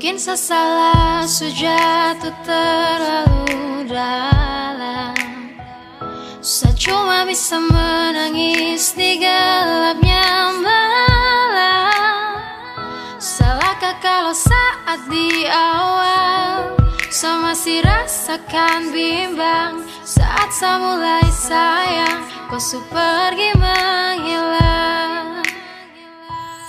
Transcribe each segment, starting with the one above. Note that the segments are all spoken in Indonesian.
Mungkin sesalah jatuh terlalu dalam. Saya cuma bisa menangis di gelapnya malam. Salahkah kalau saat di awal saya masih rasakan bimbang. Saat saya mulai sayang, kau su pergi menghilang.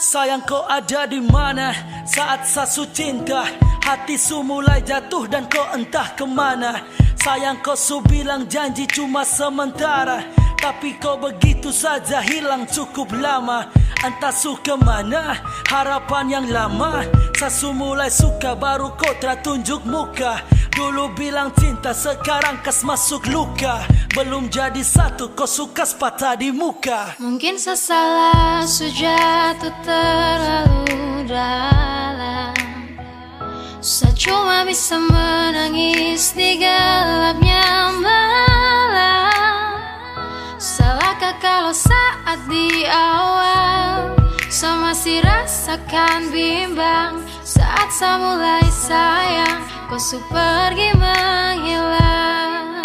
Sayang kau ada di mana saat sasu cinta? Hati su mulai jatuh dan kau entah kemana. Sayang kau su bilang janji cuma sementara, tapi kau begitu saja hilang cukup lama. Entah su kemana harapan yang lama. Sasu mulai suka baru kau tertunjuk muka. Dulu bilang cinta sekarang kas masuk luka. Belum jadi satu kau suka patah di muka. Mungkin sesalah jatuh terlalu dalam. Saya cuma bisa menangis di gelapnya malam. Salahkah kalau saat di awal saya masih rasakan bimbang. Saat saya mulai sayang, kau su pergi menghilang.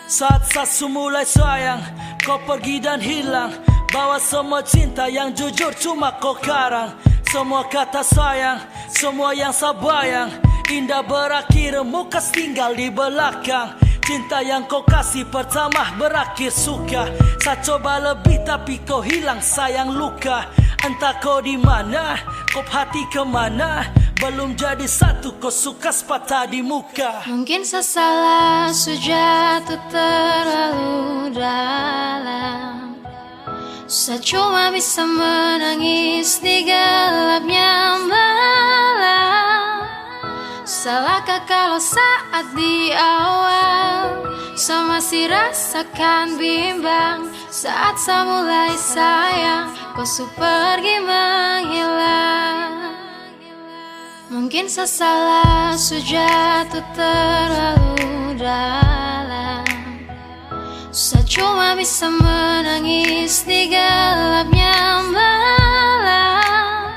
Saat sasu mulai sayang, kau pergi dan hilang. Bawa semua cinta yang jujur cuma kau karang. Semua kata sayang, semua yang sabayang, indah berakhir, mukas tinggal di belakang. Cinta yang kau kasih pertama berakhir suka. Saya coba lebih tapi kau hilang sayang luka. Entah kau di mana, kau hati kemana. Belum jadi satu kau suka patah di muka. Mungkin sesalah jatuh terlalu dalam. Saya cuma bisa menangis di gelapnya malam. Salahkah kalau saat di awal saya masih rasakan bimbang. Saat saya mulai sayang, kau su pergi menghilang. Mungkin sesalah jatuh terlalu dalam. Saya cuma bisa menangis di gelapnya malam.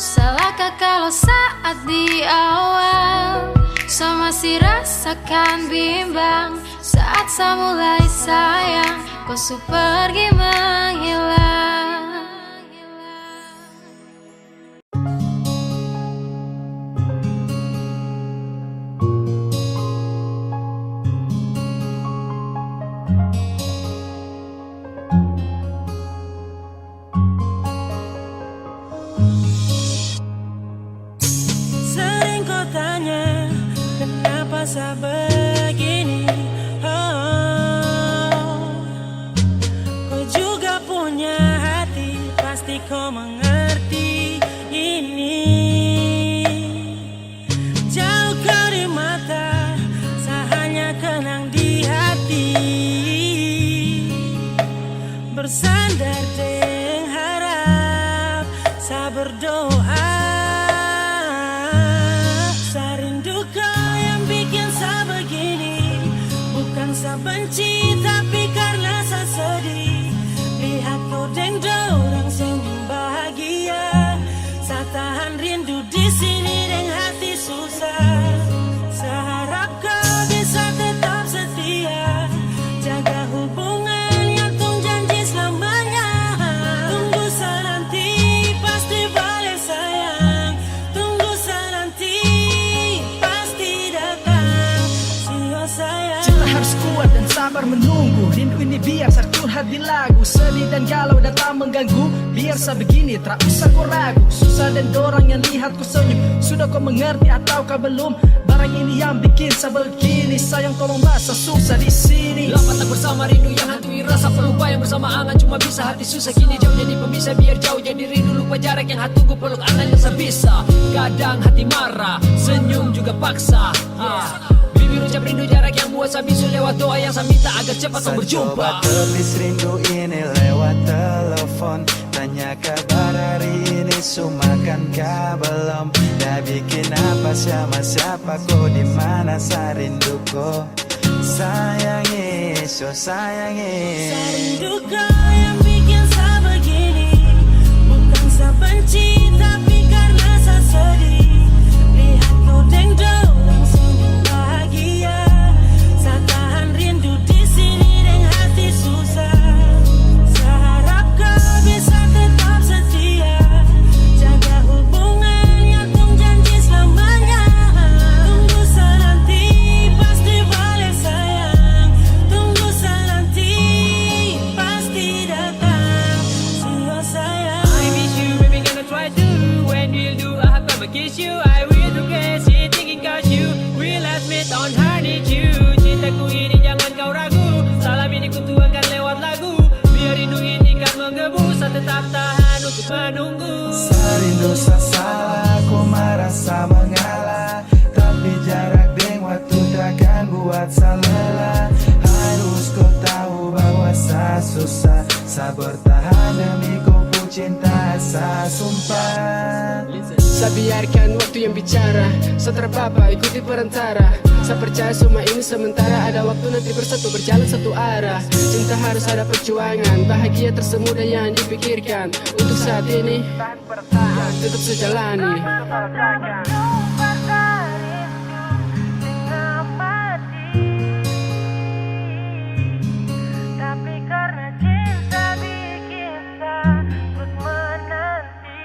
Salahkah kalau saat di awal saya masih rasakan bimbang. Saat saya mulai sayang, kau su pergi menghilang. Kenapa begini? Oh, kau juga punya hati, pasti kau mengerti ini. Jauh kau di mata, saya hanya kenang di hati. Bersandar dengan harap, saya berdoa. Saya benci tapi karena saya sedih. Lihat kau dan orang senyum bahagia. Saya tahan rindu di sini dengan hati susah. Saya harap kau bisa tetap setia. Jaga hubungan yang tung janji selamanya. Tunggu saya nanti pasti balik sayang. Tunggu saya nanti pasti datang. Sio sayang. Harus kuat dan sabar menunggu. Rindu ini biar saya curhat di lagu. Sedih dan galau datang mengganggu. Biar saya begini tak usah kau ragu. Susah dan dorang yang lihat ku senyum. Sudah kau mengerti ataukah belum? Barang ini yang bikin saya begini. Sayang tolonglah saya susah di sini. Lama tak bersama rindu yang hantui rasa. Pelupa yang bersama angan cuma bisa hati susah. Kini jauh jadi pemisah biar jauh jadi rindu. Lupa jarak yang hati tunggu peluk angan yang saya bisa. Kadang hati marah, senyum juga paksa. Bibir ucap rindu jarak yang buat saya bisu. Lewat doa yang saya minta agar cepat kau berjumpa. Coba tepis rindu ini lewat telepon. Tanya kabar hari ini sumakan kah belum? Dah bikin apa sama siapa kau di mana saya rindu kau. Sayangi, so sayangi. Saya rindu kau yang bikin saya begini. Bukan saya benci tapi karena saya sedih. it on her need you. Cintaku ini jangan kau ragu, salam ini ku tuangkan lewat lagu. Biar rindu ini kan menggebu, saya tetap tahan untuk menunggu. Serindu salah, ku merasa mengalah, tapi jarak dan waktu takkan buat salah. Harus kau tahu bahwa saya susah, saya bertahan demi kau cinta, saya sumpah. Saya biarkan waktu yang bicara, saya terpapa ikuti perantara. Saya percaya semua ini sementara, ada waktu nanti bersatu berjalan satu arah. Cinta harus ada perjuangan, bahagia tersemudah yang dipikirkan. Untuk saat ini tetap sejalani. Tapi karena cinta bikin takut menanti.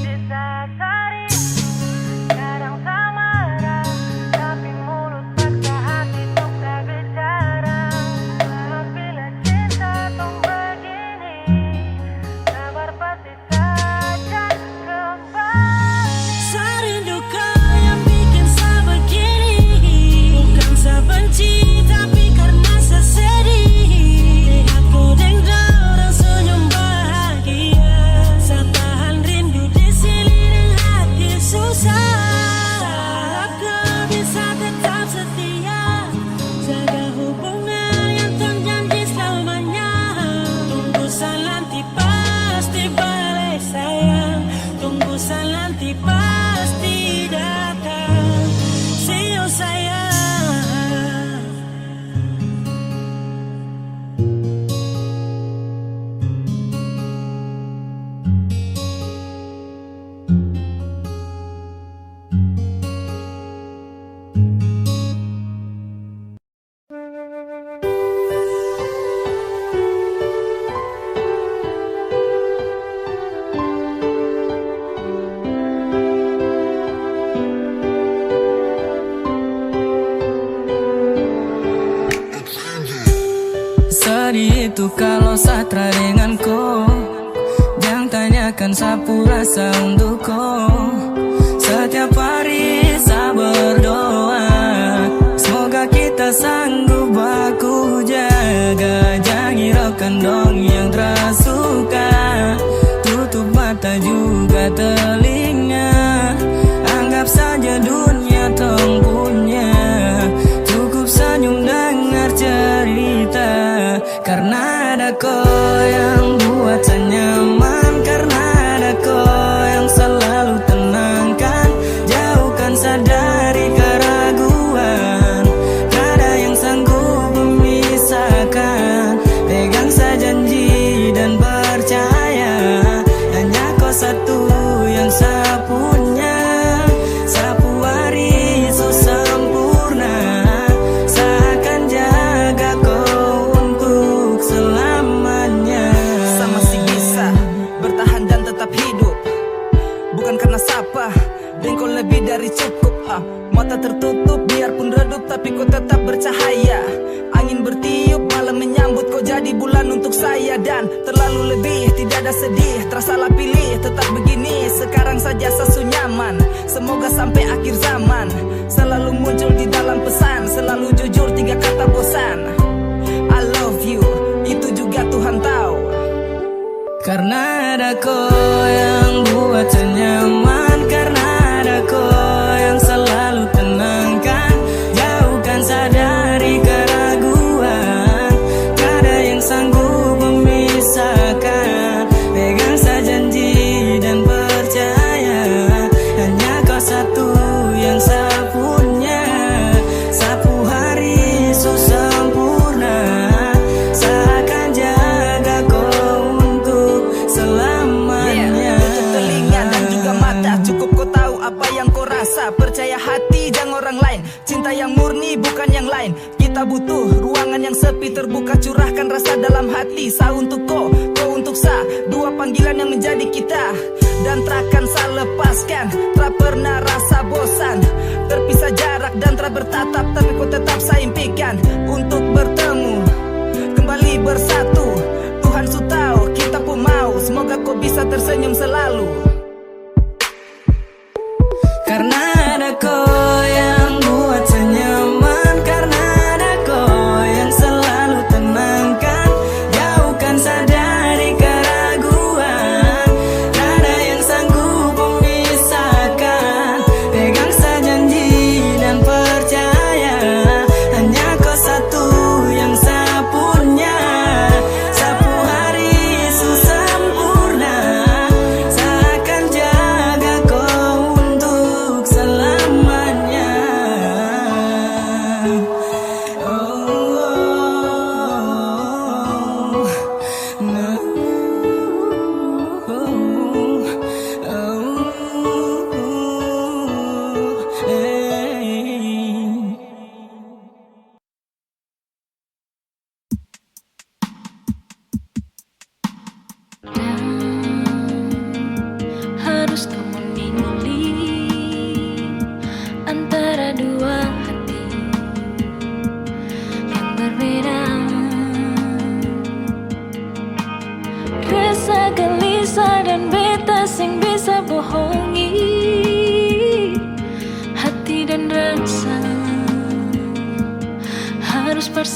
Di saat hari kadang tak marah, tapi mulut paksa hati untuk tak bicara. Bila cinta tuh begini, sabar pasti takkan kembali. Serindu kau yang bikin saya begini, bukan saya benci tapi karena saya sedih. Lihat kau dendam dan senyum bahagia, saya tahan rindu di sini dan hati susah. Harap kau bisa tetap setia, jaga hubungan yang terjanji selamanya. Tunggu saya nanti pasti balik sayang, tunggu saya nanti pasti datang. See you sayang. Sedih itu kalau satra dengan kau, jangan tanyakan sapu rasa untuk kau. Setiap hari saya berdoa, semoga kita sanggup baku jaga. Jangan hiraukan dong yang tersuka, tutup mata juga telinga. Anggap saja dunia tong punya, cukup senyum dengar cerita. Karena ada kau yang buat saya nyaman, karena ada kau yang selalu tenangkan. Jauhkan saya dari keraguan, tak ada yang sanggup memisahkan. Pegang saya janji dan percaya, hanya kau satu yang saya punya. Sapu hari so sempurna, saya akan jaga kau untuk selamanya. Saya masih bisa bertahan dan tetap hidup, bukan karena sapa dan kau lebih dari cukup. Mata tertutup biarpun redup, tapi kau tetap bercahaya. Angin bertiup malam menyambut, kau jadi bulan untuk saya. Dan terlalu lebih, tidak ada sedih, tersalah pilih. Tetap begini, sekarang saja saya nyaman. Semoga sampai akhir zaman selalu muncul di dalam pesan, selalu jujur 3 kata bosan. I love you, itu juga Tuhan tahu. Karena ada kau yang buat saya nyaman, karena ada kau yang selalu tenangkan. Jauhkan saya dari keraguan, tak ada yang sanggup memisahkan. Pegang saya janji dan percaya, hanya kau satu yang saya punya. Sapu hari so sempurna, saya akan jaga kau untuk selamanya. Tutup telinga dan juga mata, cukup kau tahu apa yang kau rasa. Percaya hati jangan orang lain, cinta yang murni bukan yang lain. Kita butuh ruangan yang sepi, terbuka curahkan rasa dalam hati. Sa untuk kau, kau untuk sa, dua panggilan yang menjadi kita. Dan takkan sa lepaskan, tak pernah rasa bosan. Terpisah jarak dan tak bertatap, tapi kau tetap saya impikan untuk bertemu, kembali bersatu. Tuhan su tahu, kita pun mau, semoga kau bisa tersenyum selalu. Karena ada kau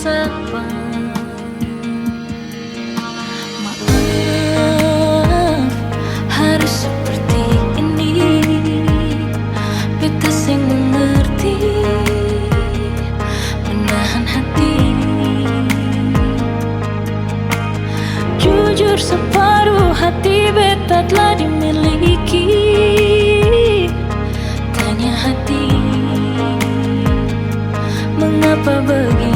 bersama. Maaf, harus seperti ini. Beta sing mengerti, menahan hati. Jujur separuh hati beta telah dimiliki. Tanya hati, mengapa begini?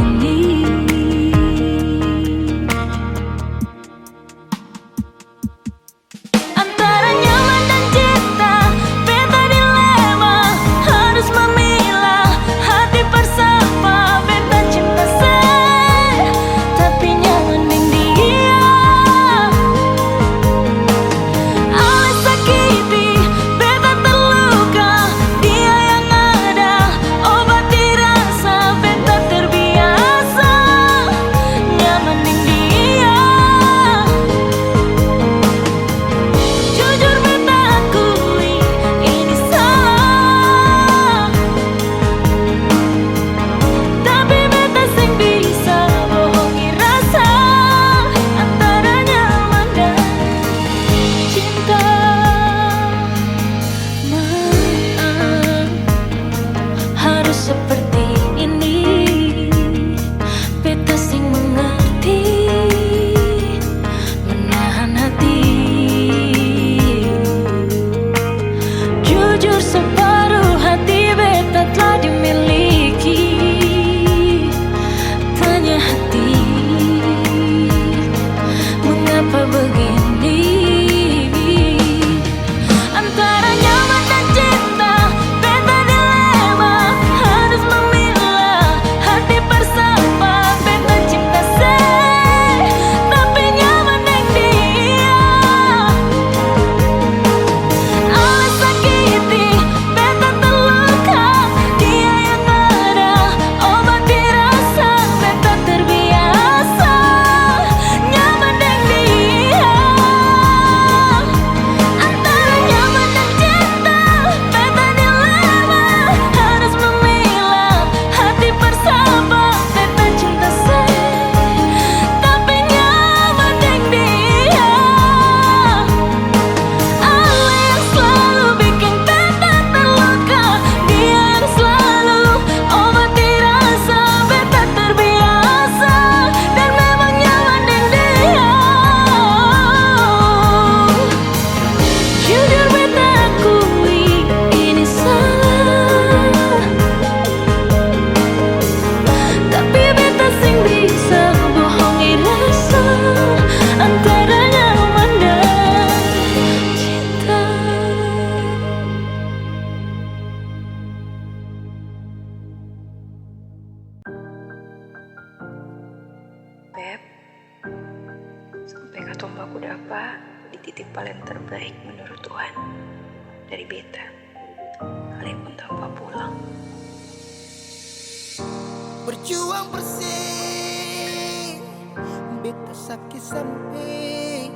Antara nyaman dan cinta, beta dilema. Harus memilah hati bersama. Beta cinta saya, tapi nyaman dengan dia. Alis sakiti, beta terluka. Dia yang ada, obati rasa. Beta terbiasa, nyaman dengan dia. Jujur beta akui, ini salah. Tapi beta sing bisa bohongi rasa. Antara nyaman dan cinta. Maaf, harus seperti ini. Beta sing mengerti, menahan hati. Jujur separuh hati beta telah dimiliki. Tanya hati, mengapa begini? Antara nyaman dan cinta, beta dilema. Harus memilah hati bersama. Beta cinta saya, tapi nyaman dengan dia. Alis sakiti, beta terluka. Dia yang ada, obati rasa. Beta terbiasa, nyaman dengan dia. Antara nyaman dan cinta, beta dilema. Harus memilah hati bersama. Beta cinta saya, tapi nyaman dengan dia. Allah yang selalu bikin beta terluka. Dia yang selalu obati rasa. Beta terbiasa, dan memang nyaman dengan dia. Jujur beta akui, ini salah. Tapi beta sing bisa bohongi rasa. Antara nyaman dan cinta. Beb, sampai katomba aku dapat di titik paling terbaik menurut Tuhan dari beta. Kalian pun tanpa pulang. Berjuang bersih, beta sakit sampai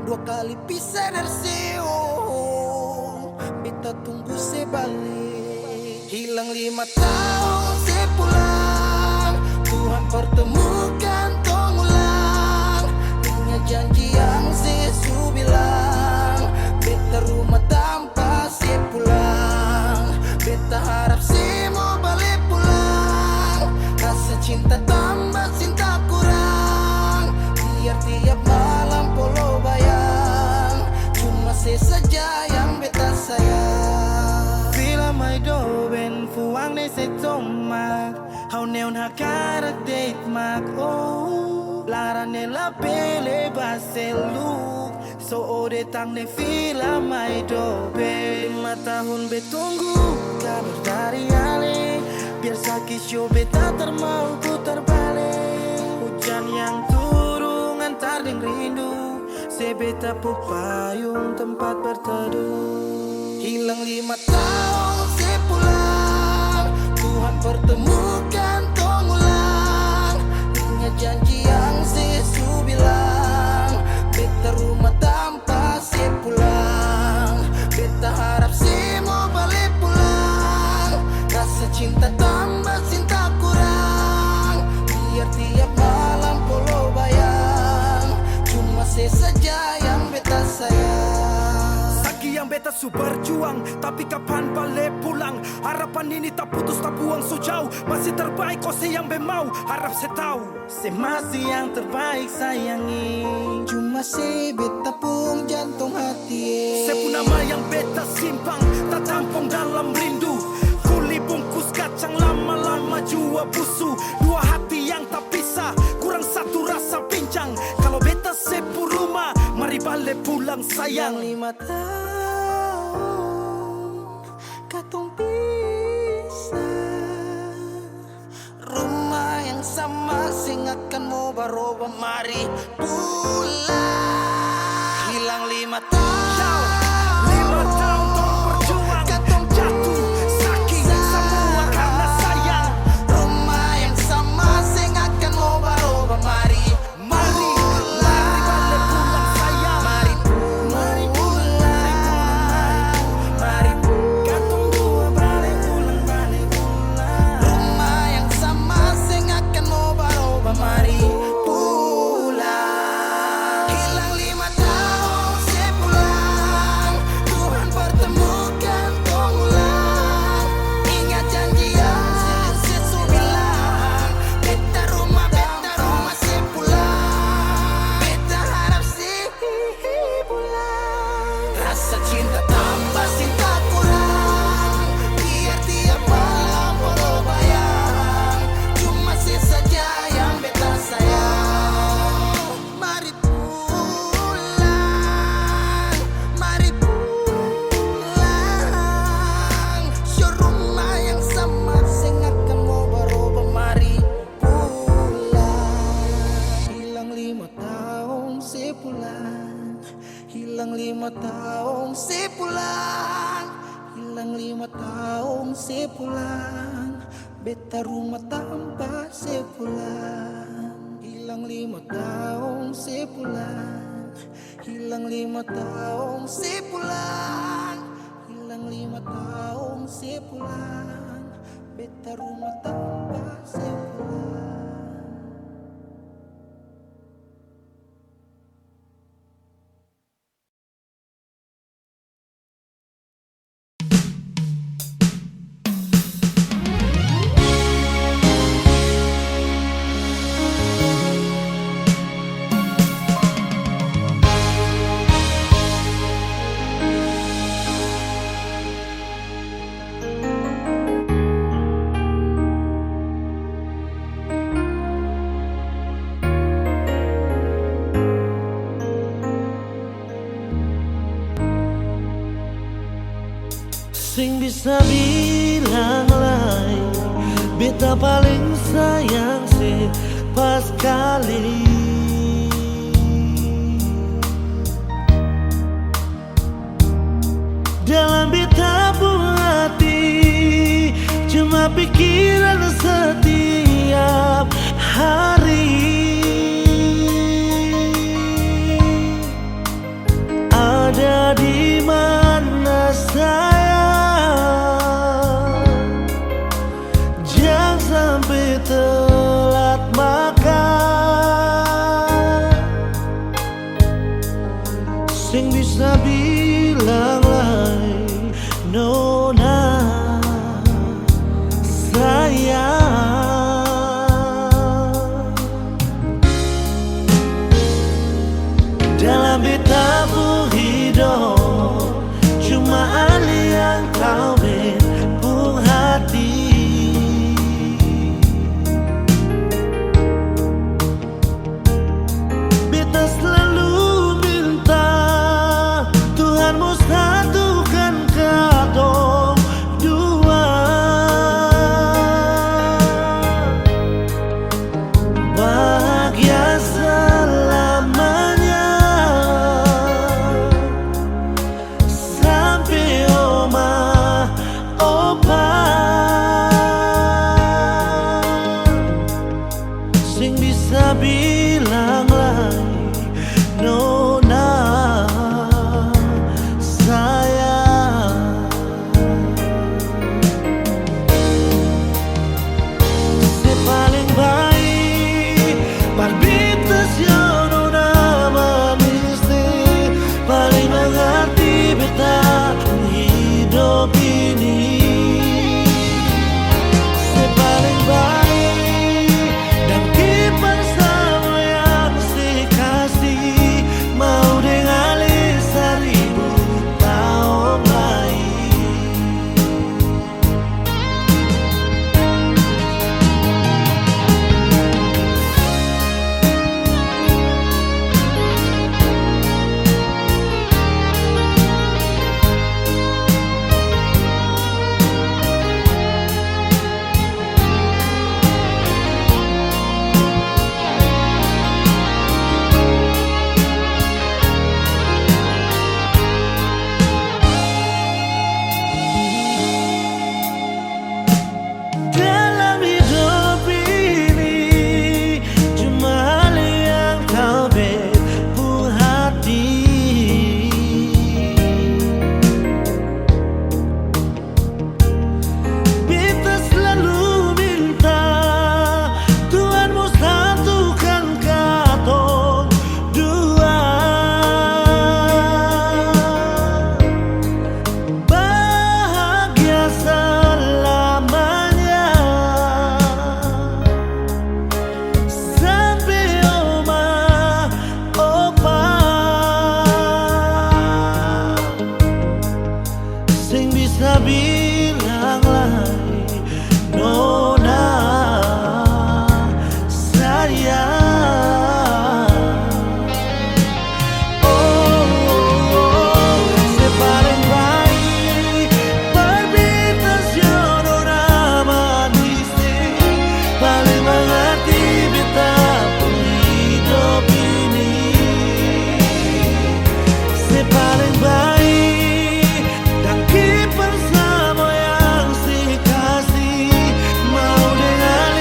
2 kali pisah dari Seoul. Beta tunggu sebalik. Hilang 5 tahun sepulang, Tuhan pertemukan tong ulang. Dengan janji yang sesu bilang, beta rumah tanpa sepulang. Beta harap semua balik pulang. Rasa cinta tambah cinta kurang. Biar tiap malam polo bayang, cuma saja yang beta sayang. Fila mai do ben fuang ne se tomak. Hau neon hakarak date mak oh. Lara ne la pele baseluk. So ode tang ne fila mai do ben. 5 tahun betunggu kabar dari Ale. Biar sakit show beta termau putar balik. Hujan yang turun antar dengan rindu. Sebeta pupayung tempat berteduh. Hilang 5 tahun sepulang, Tuhan pertemukan tong ulang. Ingat janji yang sesu bilang, beta rumah tanpa sepulang. Beta harap semua balik pulang. Rasa cinta tambah cinta kurang. su berjuang, tapi kapan balik pulang? Harapan ini tak putus tak buang so jauh. Masih terbaik kau yang memau. Harap saya tahu Si masih yang terbaik sayangi. Cuma si beta pun jantung hati. saya pun nama yang beta simpang, tak tampung dalam rindu. Kuli bungkus kacang lama-lama jua busu. Dua hati yang tak pisah, kurang satu rasa pincang. Kalau beta sepu rumah, mari balik pulang sayang. 5 tahun katong pisah, rumah yang sama singatkan mau baroba mari pulang. Hilang 5 tahun, 5 tahun tong berjuang, katong jatuh sakit semua karena sayang. rumah yang sama singatkan mau baroba mari Mari balik pulang sayang. mari pulang, mari Katong dua balik pulang. rumah yang sama sing akan mau baroba mari pulang. Hilang 5 tahun sepulang, Tuhan pertemukan tong ulang. Ingat janji yang sesu bilang, beta rumah sepulang. Beta harap si pulang. Rasa cinta tambah cinta kurang, biar tiap malam baru bayang. Cuma si saja yang beta sayang. Mari pulang, mari pulang. Show rumah yang sama sing akan mau baroba mari pulang. Hilang 5 tahun sepulang, hilang 5 tahun sepulang, hilang 5 tahun sepulang. Beta rumah tanpa sepulang. Hilang 5 tahun sepulang, hilang 5 tahun sepulang, hilang 5 tahun sepulang. Beta rumah tanpa sepulang. Sing bisa bilang lain, beta paling sayang sih pas kali. Dalam beta hati cuma pikiran setiap hari. Ada di mana sayang, jangan sampai telat makan. Sing bisa bilang lain, nona sayang. Dalam beta hidup cuma ada yang tahu pun hati. Beta selalu minta Tuhan mau satukan katong dua. Bahagia selamanya sampai oma opa. Sing bisa bilang lain, nona sayang. Si paling baik parbitas yang nona manis, paling mengerti beta ini. Sepaling baik dan kipas sama yang sekasih, mau dengan seribu tahun lain. Dalam hidup ini cuma hal yang kau bebu hati. Beta selalu minta Tuhanmu satukan katong dua, bahagia selamanya sampai oma opa. Sing bisa bilang lagi nona sayang. Oh, sepaling baik perbitas nona manis, paling mengerti beta hidup ini. Sepaling baik dan kiper sama yang sekasih, mau dengan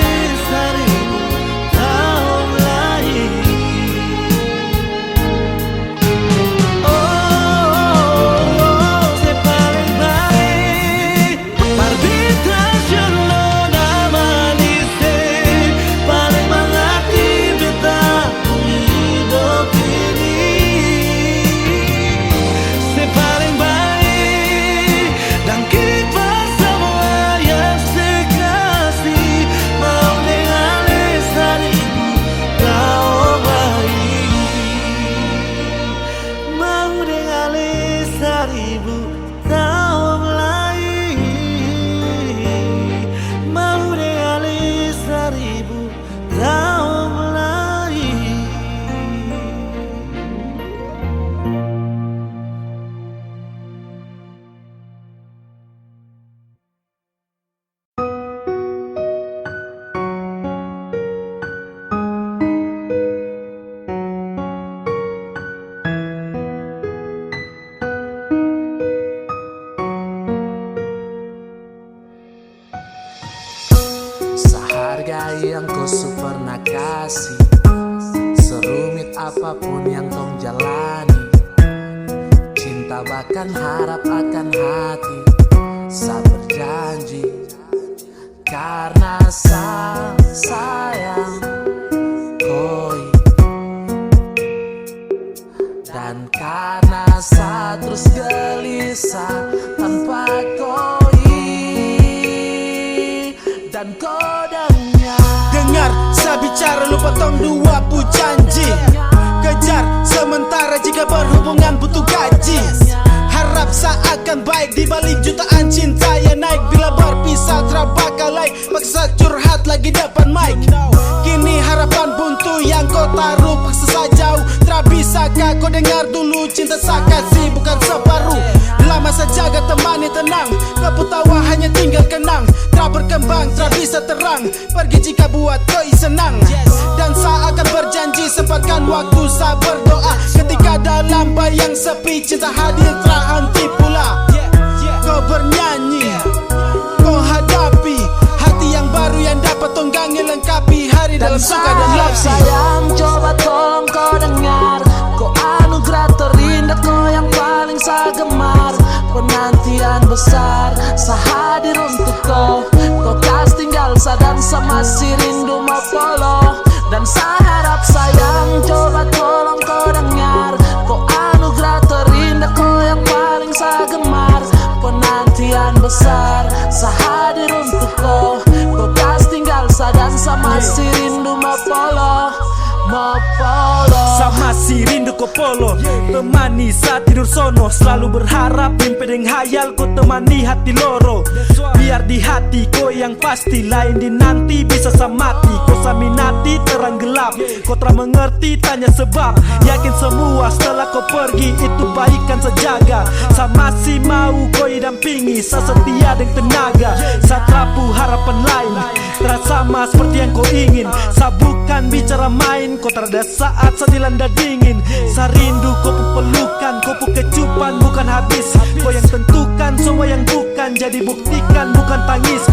seribu tahun lain. Oh, sepaling baik perbitas nona manis, paling mengerti beta hidup ini. Sepaling baik dan kipas semua yang sekasih, mau dengan seribu tahun lain. Mau dengan seribu tahun lain. Mau dengan seribu tahun lain. Seharga yang kau pernah kasih, serumit apapun yang kau jalani, cinta bahkan harap akan hati, saya berjanji. Karena sayang koi, dan karena saya terus gelisah tanpa koi dan kodangnya. Dengar saya bicara, lupa tong dua pu janji. Kejar sementara jika berhubungan butuh gaji. Harap seakan baik di balik jutaan cinta yang naik. Bila berpisah terbakar like, paksa curhat lagi depan mic. Kini harapan buntu yang kau taruh paksa saya jauh. Tak bisakah kau dengar dulu, cinta saya kasih bukan separuh. Lama saya jaga temani tenang, kau tawa hanya tinggal kenang. Tak berkembang, tak bisa terang, pergi jika buat kau senang. Dan saya akan berjanji sempatkan waktu saya berdoa. Ketika dalam bayang sepi, cinta hadir tak henti pula. Kau bernyanyi, kau hadapi hati yang baru yang dapat tunggangi lengkapi hari dalam suka dan lapsi. Sayang, coba tolong kau dengar, kau anugerah terindah, kau yang paling saya gemar. Penantian besar, saya hadir untuk kau. Kau kas tinggal saya dan saya masih rindu mau follow. Dan saya harap sayang, coba tolong kau dengar, kau anugerah terindah, kau yang paling saya gemar. Penantian besar besar, sehadir untuk kau. Kau kas tinggal sadan sama si rindu mapolo. Sama si rindu ko polo, temani saat tidur sono. Selalu berharap mimpi dengan hayal ko temani hati loro. Biar di hati ko yang pasti, lain di nanti bisa samati. Ko saminati terang gelap, ko telah mengerti tanya sebab. Yakin semua setelah ko pergi itu baikan sejaga. Sama si mau ko dampingi, sesetia dengan tenaga. Satrapu harapan lain, terasa sama seperti yang kau ingin. Sabukan bicara main, kau terada saat dilanda dingin. Sarindu kau pelukan, kau kecupan bukan habis. Kau yang tentukan semua yang bukan, jadi buktikan bukan tangis.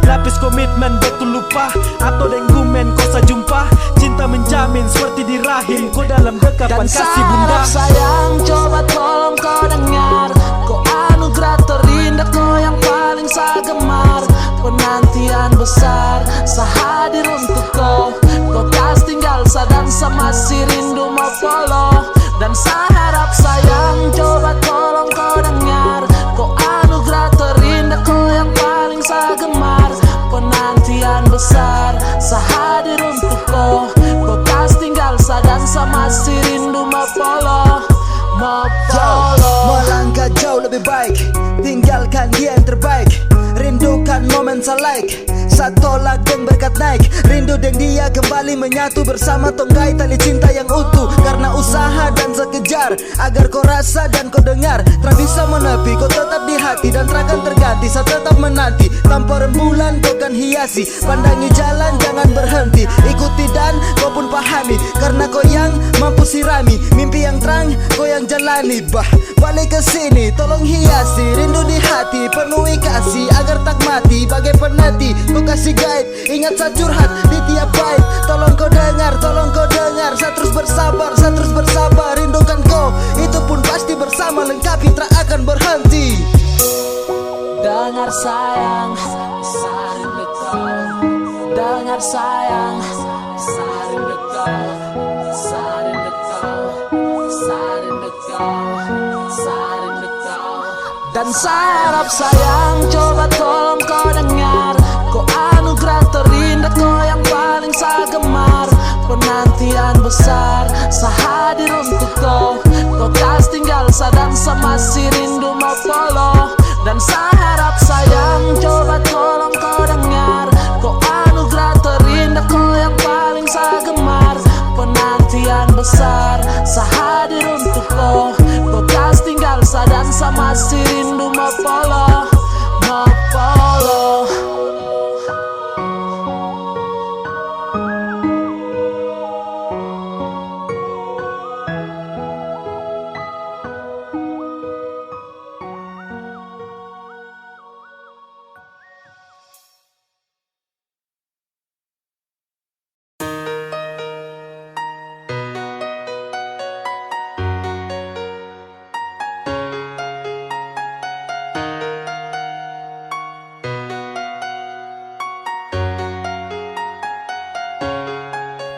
Lapis komitmen betul lupa atau denggumen kau sejumpa. Cinta menjamin seperti di rahim, kau dalam dekapan kasih bunda. Dan sayang coba tolong kau dengar, kau anugerah terindah, kau yang paling saya gemar. Penantian besar, sehadir untuk kau. Kau kas tinggal sadan sama si rindu mau follow. Dan saya harap sayang coba tolong kau dengar, kau anugerah terindah, kau yang paling saya gemar. Penantian besar, sehadir untuk kau. Kau kas tinggal sadan sama si rindu mau follow. Melangkah jauh lebih baik, tinggalkan dia yang terbaik. Rindukan momen like, satu lageng berkat naik. Rindu dan dia kembali menyatu bersama tonggai tali cinta yang utuh. Karena usaha dan sekejar, agar kau rasa dan kau dengar. Tak bisa menepi, kau tetap di hati dan takkan terganti. Saya tetap menanti, tanpa rembulan kau kan hiasi. Pandangi jalan jangan berhenti, ikuti dan kau pun pahami. Karena kau yang mampu sirami, mimpi yang terang kau yang jalani. Balik ke sini, tolong hiasi rindu di hati, penuhi kasih agar tak mati. Bagai penanti, kau kasih guide, ingat saya curhat di tiap bait. Tolong kau dengar, saya terus bersabar, rindukan kau, itu pun pasti bersama, lengkapi tak akan berhenti. Dengar sayang, saya rindu kau. Dengar sayang, saya rindu kau. Saya rindu kau, saya rindu kau, saya rindu kau. Dan saya harap sayang coba tolong kau dengar, kau anugerah terindah, kau yang paling saya gemar. Penantian besar, sehadir untuk kau. Kau kas tinggal sadan sama si rindu mau follow. Dan saya harap sayang coba tolong kau dengar, kau anugerah terindah, kau yang paling saya gemar. Penantian besar, sehadir untuk kau. Kau kas tinggal sadan sama si rindu mau follow.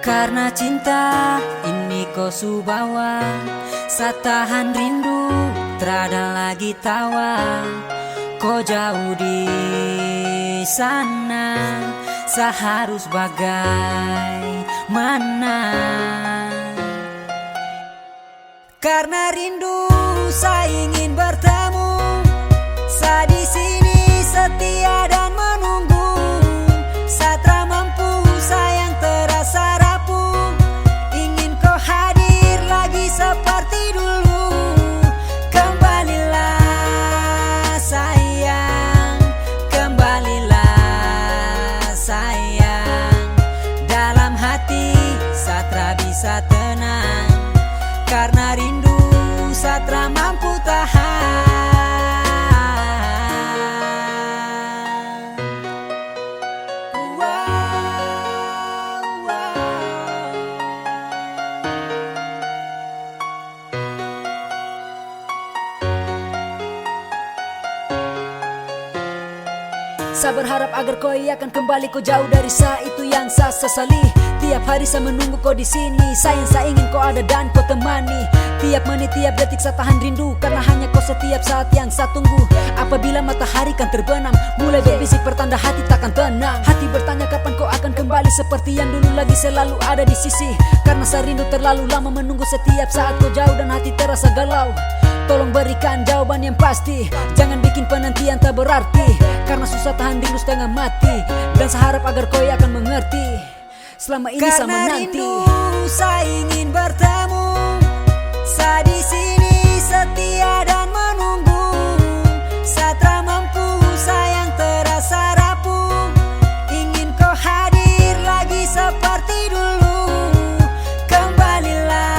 Karena cinta ini kau subawa, satahan rindu terada lagi tawa. Kau jauh di sana, seharus bagaimana? Karena rindu saya ingin bertemu, saya di sini setia dan menunggu. Satra mampu sayang terasa rapuh, ingin kau hadir lagi seperti dulu. Kembalilah sayang, kembalilah sayang. Dalam hati Satra bisa tenang, karena rindu Satra mampu tahan. Saya berharap agar kau akan kembali, kau jauh dari saya itu yang saya sesali. Tiap hari saya menunggu kau di sini. Sayang saya ingin kau ada dan kau temani. Tiap menit, tiap detik saya tahan rindu, karena hanya kau setiap saat yang saya tunggu. Apabila matahari kan terbenam, mulai berbisik pertanda hati takkan tenang. Hati bertanya kapan kau akan kembali seperti yang dulu lagi selalu ada di sisi. Karena saya rindu terlalu lama menunggu setiap saat kau jauh dan hati terasa galau. Tolong berikan jawaban yang pasti, jangan bikin penantian tak berarti. Karena susah tahan rindu setengah mati, dan saya harap agar kau akan mengerti. Selama ini saya menanti. Karena rindu saya ingin bertemu, saya di sini setia dan menunggu. Saya tak mampu, sayang terasa rapuh. Ingin kau hadir lagi seperti dulu. Kembalilah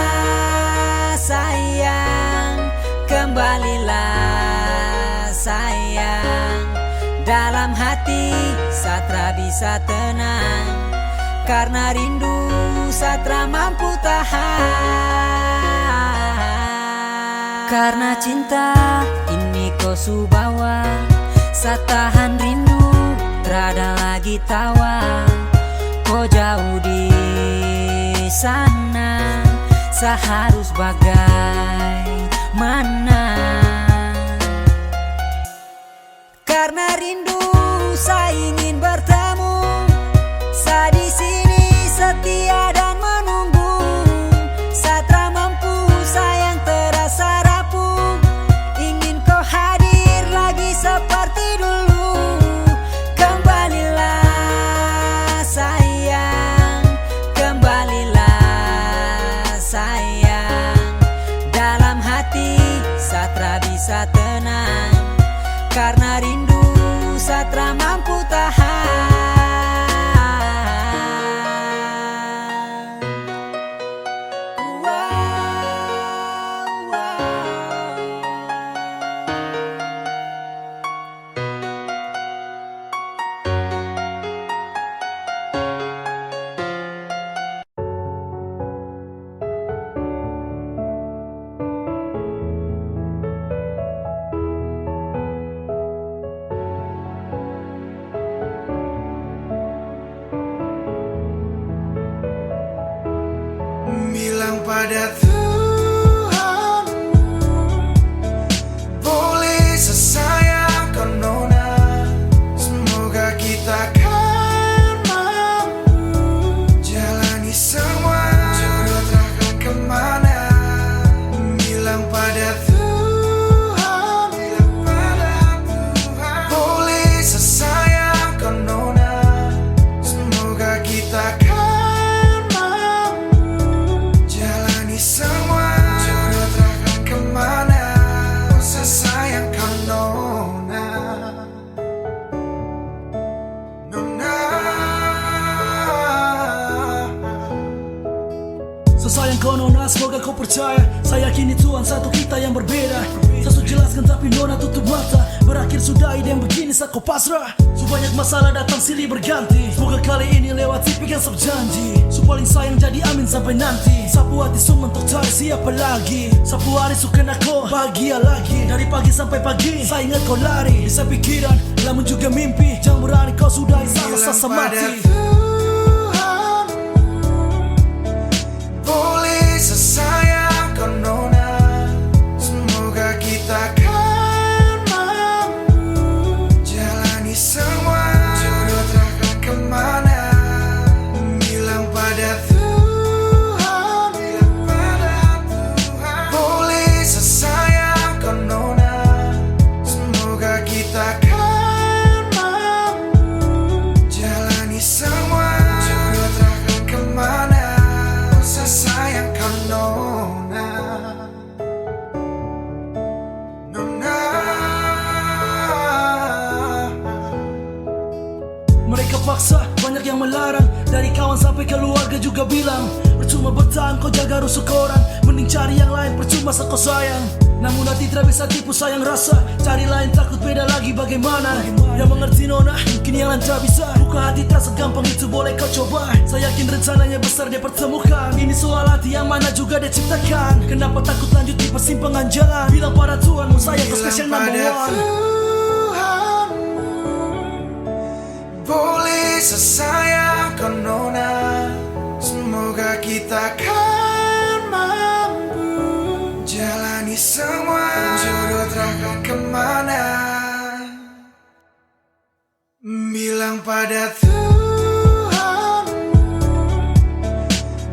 sayang, kembalilah sayang. Dalam hati saya tak bisa tenang, karena rindu saya tak mampu tahan. Karena cinta ini kau subawa, saya tahan rindu, terada lagi tawa. Kau jauh di sana, saya harus bagaimana? Karena rindu saya ingin bertemu, saya di sini setia dan menunggu. Saya tak mampu, sayang terasa rapuh. Ingin kau hadir lagi seperti dulu. Kembalilah sayang, kembalilah sayang. Dalam hati saya tak bisa tenang, karena rindu saya tak mampu tahan. Bilang pada Tuhan, boleh sesayang kau nona. Semoga kita kan mampu jalani semua, jodoh takkan kemana. Bilang pada Tuhan, boleh sesayang kau nona. Semoga kita kan semua, jodoh takkan kemana. Sesayang kau nona, nona. Sesayang kau nona, semoga kau percaya. Saya yakin Tuhan satu kita yang berbeda. Saya sudah jelaskan tapi nona tutup mata. Berakhir sudah ide yang begini saat kau pasrah. Sebanyak masalah datang silih berganti. Semoga kali ini lewat tipe yang janji. Paling sayang jadi amin sampai nanti. Sapu hati semua untuk cari siapa lagi. Sapu hari suka aku bahagia lagi. Dari pagi sampai pagi saya ingat kau lari. Bisa pikiran namun juga mimpi. Jangan berani kau sudah salah sasa mati. Tuhan, boleh sesayang kau nona. Semoga kita kan mampu jalani semua, jodoh takkan kemana. Bilang pada Tuhan, boleh sesayang kau nona. Semoga kita kan mampu jalani semua, jodoh takkan kemana. Sesayang kau nona, nona. Mereka paksa, banyak yang melarang. Dari kawan sampai keluarga juga bilang percuma bertahan, kau jaga rusuk orang. Mending cari yang lain, percuma kau sayang. Namun hati tidak bisa tipu sayang rasa. Cari lain takut beda lagi bagaimana. Yang mengerti nona, mungkin yang lain tak bisa. Buka hati tak segampang itu, boleh kau coba. Saya yakin rencananya besar dia pertemukan. Ini soal hati yang mana juga dia ciptakan. Kenapa takut lanjut di persimpangan jalan? Bilang pada Tuhan, mau saya kau spesial number one. Tuhan, boleh sesayang kau nona. kita kan mampu jalani semua jodoh takkan kemana. Bilang pada Tuhan,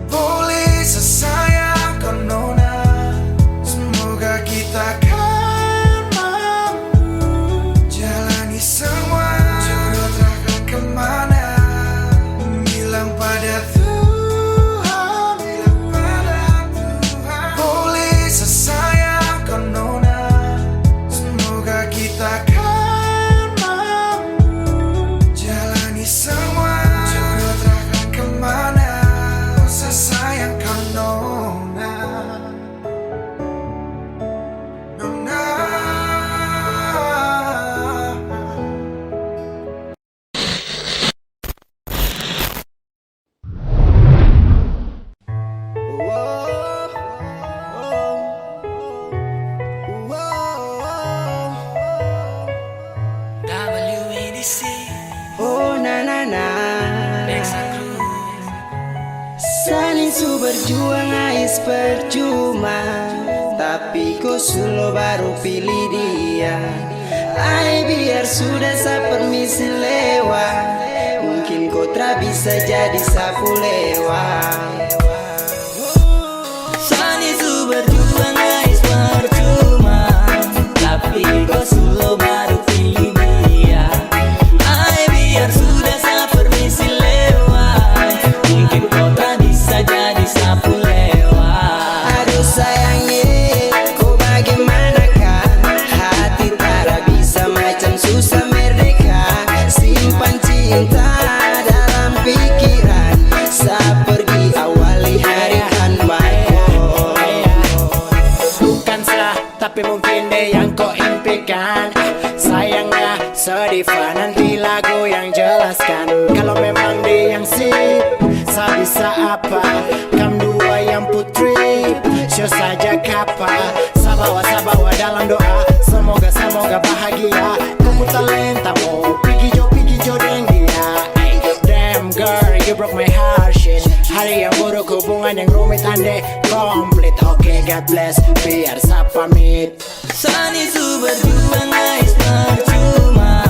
boleh sesayang kau nona. Semoga kita kan mampu jalani semua jodoh takkan kemana. Bilang pada Tuhan, boleh sesayang kau nona. Semoga kita kan mampu jalani semua jodoh takkan kemana. Oh sesayang kau nona, nona. WEDC Oh na na na, saling su berjuang ais percuma, tapi kau sulo baru pilih dia. Ai biar sudah sa permisi lewat, mungkin kau tak bisa jadi sapu lewat. Saling su berjuang ais percuma, tapi kau sulo baru pilih dia. Ai biar sudah sa permisi lewat, mungkin kau tak bisa jadi sapu lewat. Aduh sayangnya, kau bagaimanakah? Hati tak bisa macam susah merdeka. Simpan cinta dalam pikiran, saat pergi awali hari tanpa kau. Bukan salah, tapi mungkin deh yang kau impikan. Sayangnya sedih nanti lagu yang jelaskan. Kalau memang dia yang sip, saya bisa apa? Kamu dua yang putri, show saja kapa. Sabawa dalam doa, semoga bahagia. Kamu talentamu, pergi jo dengan dia. Damn girl, you broke my heart shit. Hari yang buruk, hubungan yang rumit ande komplit. Oke, God bless, biar saya pamit. Saling su berjuang ais percuma,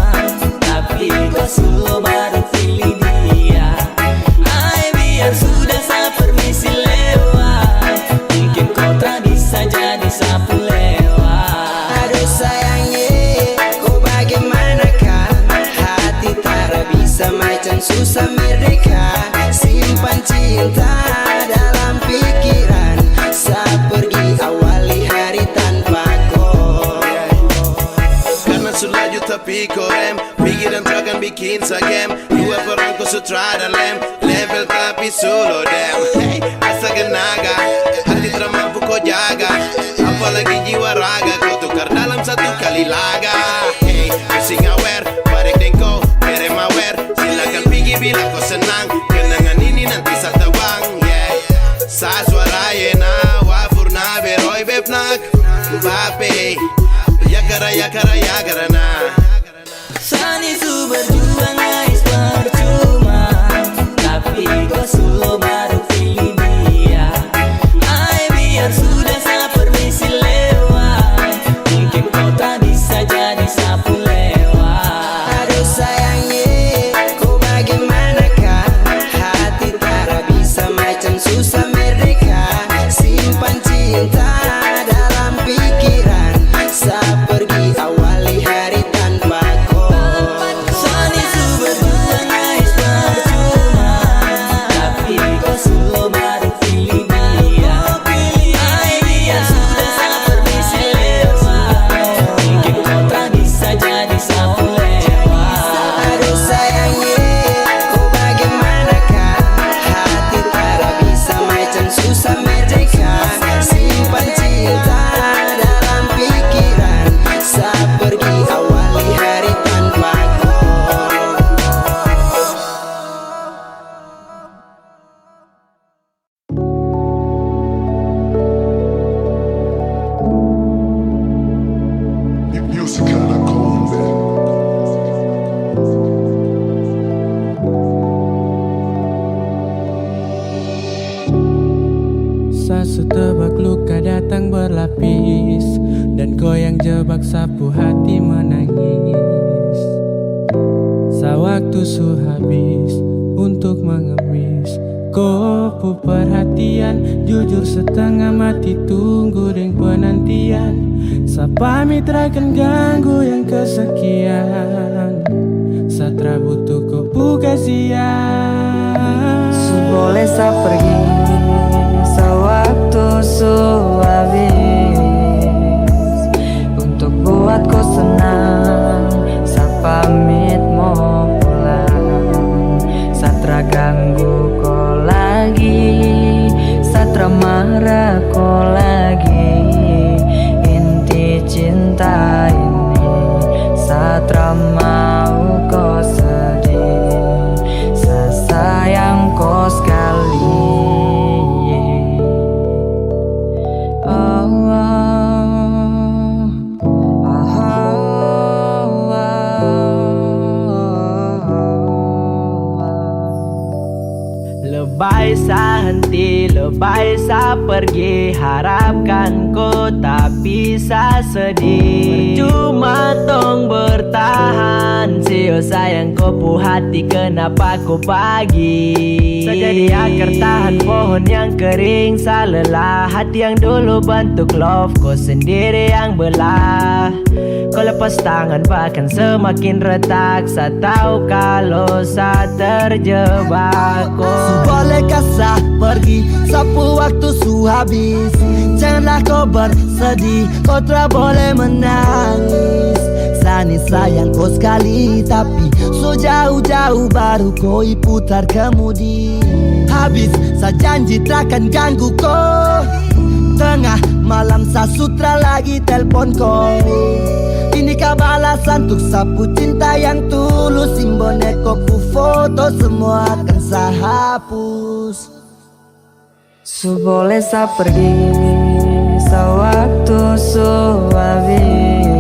tapi kau sulo baru pilih dia. Ai biar sudah sa permisi lewat, mungkin kau tak bisa jadi sapu lewat. Aduh sayangnya, kau bagaimanakah? Hati tak bisa macam susah merdeka. Simpan cinta dalam pikiran, saat pergi awali hari tanpa kau. Karena sulaju tapi korem, pikiran takkan bikin sagem. Dua perangku sutra dan level tapi solo dem. Hey, asa genaga, hati tak mampu kau jaga. Apalagi jiwa raga, kau tukar dalam satu kali laga. Hey, pusing aware, balik dengko, merem aware. Silakan pergi bila kau senang, kenangan ini nanti satawang. Yeah, sa suara yena, wafurna beroi bepnak, bape. Yakara na. Saling su berjuang ais percuma, tapi kau sulo baru pilih dia. Ai biar sudah sa permisi lewat, mungkin kau tak bisa jadi sapu lewat. Aduh sayangnya, kau bagaimanakah? Hati tak bisa macam susah merdeka. Simpan cinta dalam pikiran, saat pergi awali hari setebak luka datang berlapis, dan kau yang jebak sapu hati menangis. Sewaktu su habis untuk mengemis, kopu perhatian, jujur setengah mati tunggu deng penantian. Sapa mitra kan ganggu yang kesekian, satra butuh kopu kasihan. Boleh sa pergi sewaktu su habis, untuk buat kau senang. Sa pamit mau pulang, satra ganggu kau lagi, satra marah kau lagi. Inti cinta ini satra mau kau sedih, sayang kau sekali. Lebay sa henti, lebay sa pergi, harapkan kau tapi sa sedih. Percuma tong bertahan, sio sayang kau pu hati kenapa kau bagi. Sejadi akar tahan pohon yang kering, sa lelah hati yang dulu bentuk love, kau sendiri yang belah. Kau lepas tangan bahkan semakin retak, sa tahu kalau sa terjebak. Bolehkah sa pergi sapu waktu su habis, janganlah kau bersedih, kau tak boleh menangis. Sani sayang kau sekali, tapi so jauh-jauh baru kau putar kemudi. Habis sa janji takkan ganggu kau, tengah malam sa sutra lagi telpon kau. Inikah balasan untuk sapu cinta yang tulus, simbone kopu foto semua akan sa hapus. Su boleh sa pergi sewaktu su habis,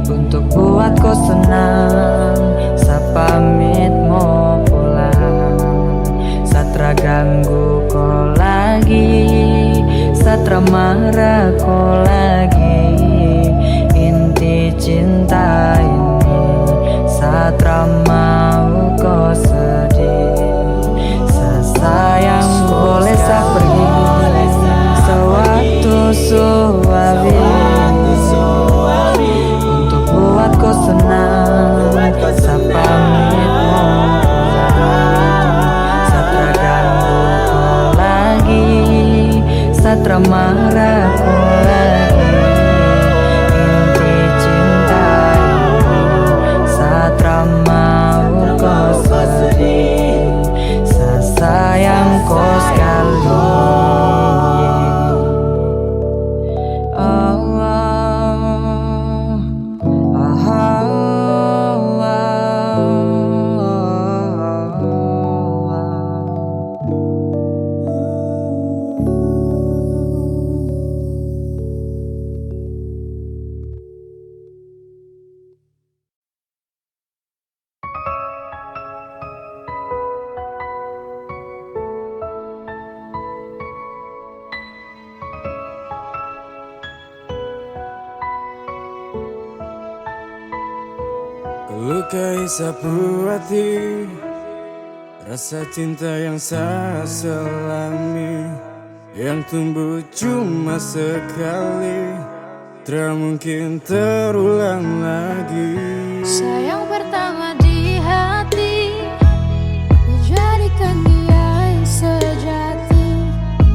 untuk buat kau senang. Sa pamit mau pulang, satra ganggu kau lagi, satra marah kau lagi. Inti cinta ini satra mau kau sedih, sayang boleh sa pergi sewaktu su habis, untuk buat kau senang. Sa pamit mau pulang, satra ganggu kau lagi, satra marah kau lagi. Mau kau sedih, sayang kau sekali. Lukai sapu hati, rasa cinta yang saya selami, yang tumbuh cuma sekali, tak mungkin terulang lagi. Sayang pertama di hati, menjadikan dia yang sejati.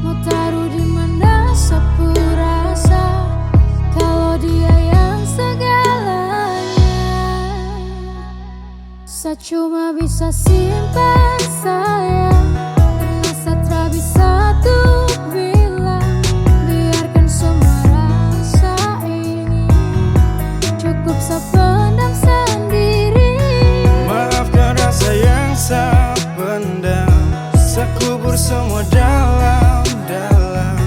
Mau taruh di mana sapu rasa, kalau dia yang segalanya. Saya cuma bisa simpan sayang, karena saya tak bisa tuh bilang. Biarkan semua rasa ini cukup saya pendam sendiri. Maafkan rasa yang saya pendam, saya kubur semua dalam-dalam.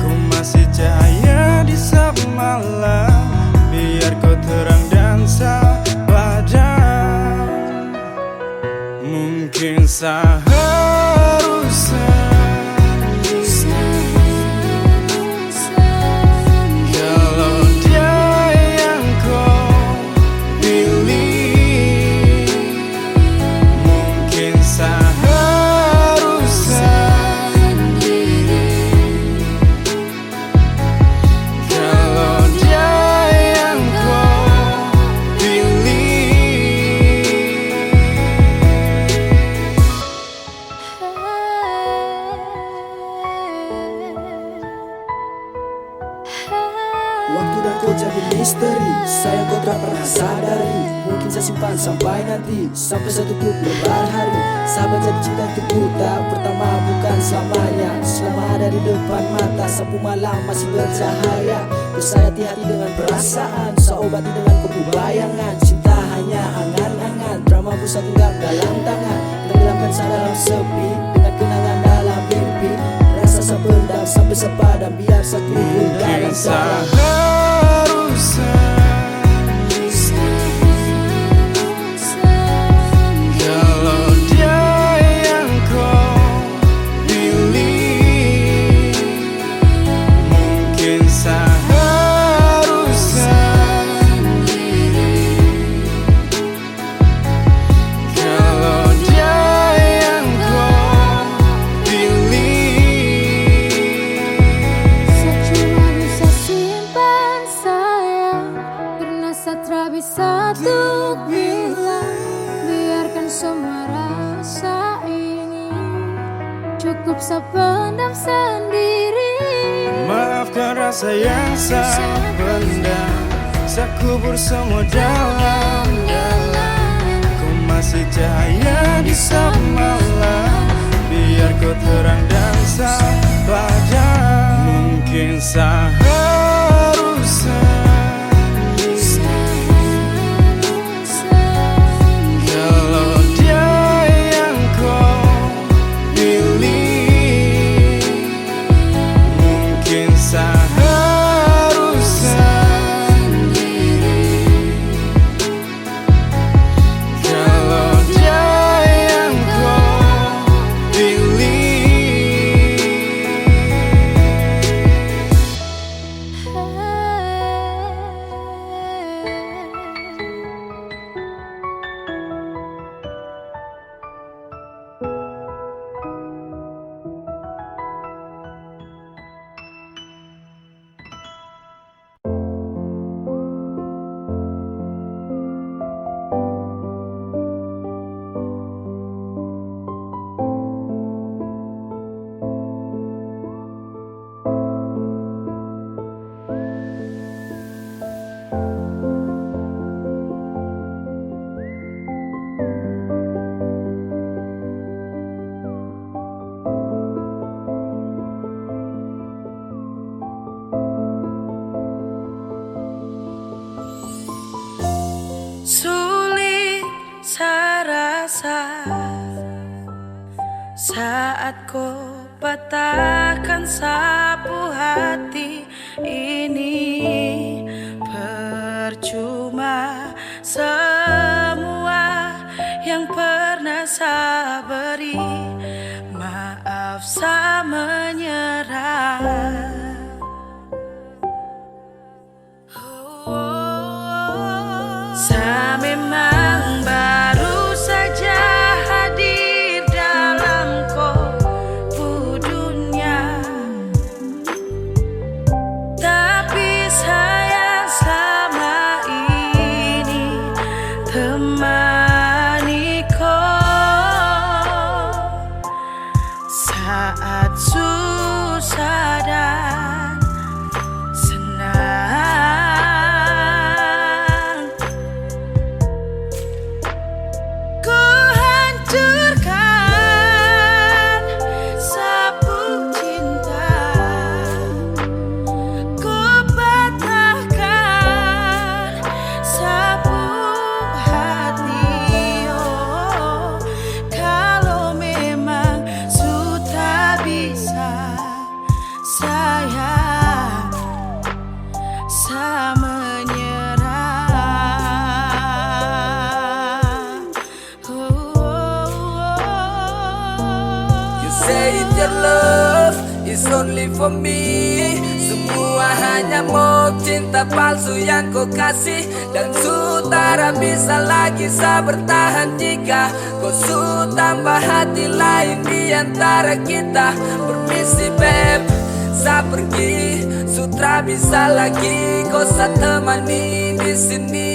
Ku masih cahaya di saat malam, biar kau terang dan saya padam. Mungkin seharusnya sadari, mungkin saya simpan sampai nanti, sampai satu tutup lebar hari. Sahabat jadi cinta untuk buta, pertama bukan selamanya. Selama ada di depan mata, sapu malam masih bercahaya. Ku sayati hati dengan perasaan, saya obati dengan kubu bayangan. Cinta hanya angan-angan, drama pusat genggam dalam tangan. Tenggelamkan saya dalam sepi, dengan kenangan dalam mimpi. Rasa saya pendam sampai sepadam, biar saya kubur dalam salam. Kalau dia yang kau pilih, mungkin seharusnya kalau dia yang kau pilih. Saya cuma bisa simpan sayang, karena Satra bisa untuk bilang, biarkan semua rasa ini cukup saya pendam sendiri. Maafkan rasa yang saya pendam, saya kubur semua dalam. Kau masih cahaya di saat malam, biar kau terang dan saya padam. Mungkin seharusnya kalau dia yang kau pilih, mungkin seharusnya kalau dia yang kau pilih. Sulit saya rasa saat kau patahkan sapu hati ini. Percuma semua yang pernah saya beri, maaf saya menyerah. Saya memang baru saja hadir dalam kopu dunia, tapi saya selama ini temani kau saat susah dan senang. Your love is only for me. Semua hanya mob cinta palsu yang kau kasih, dan sutara bisa lagi saya bertahan jika kau su tambah hati lain di antara kita. Permisi beb, saya pergi, sutra bisa lagi kau saya temani di sini.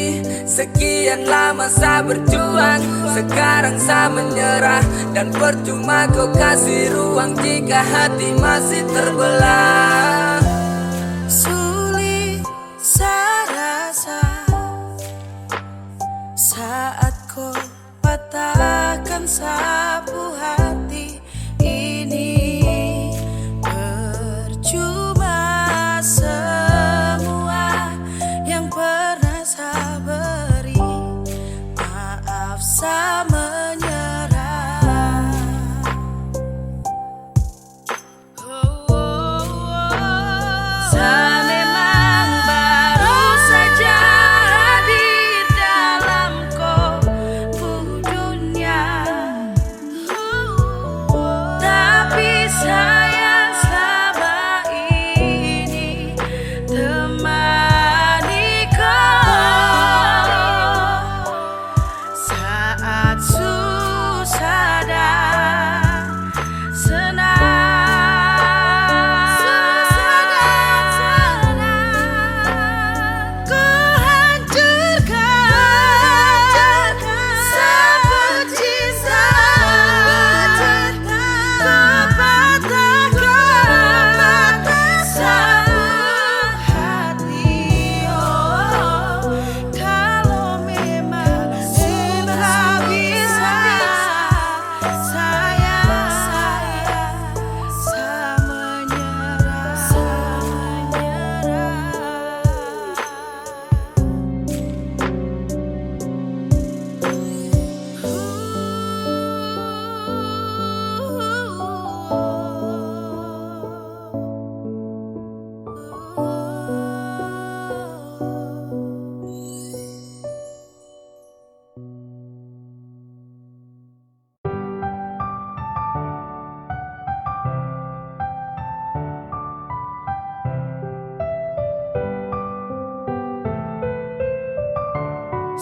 Sekian lama saya berjuang, sekarang saya menyerah, dan percuma kau kasih ruang jika hati masih terbelah. Sulit saya rasa akan sapu hati ini. Percuma semua yang pernah saya beri. Maaf saya menyerah. Saya memang baru saja hadir dalam kolbu dunia, tapi sayang selama ini temani kau saat susah dan senang. Ku hancurkan sapu cinta, ku patahkan sapu hati. Oh, kalau memang sudah bisa, saya menyerah.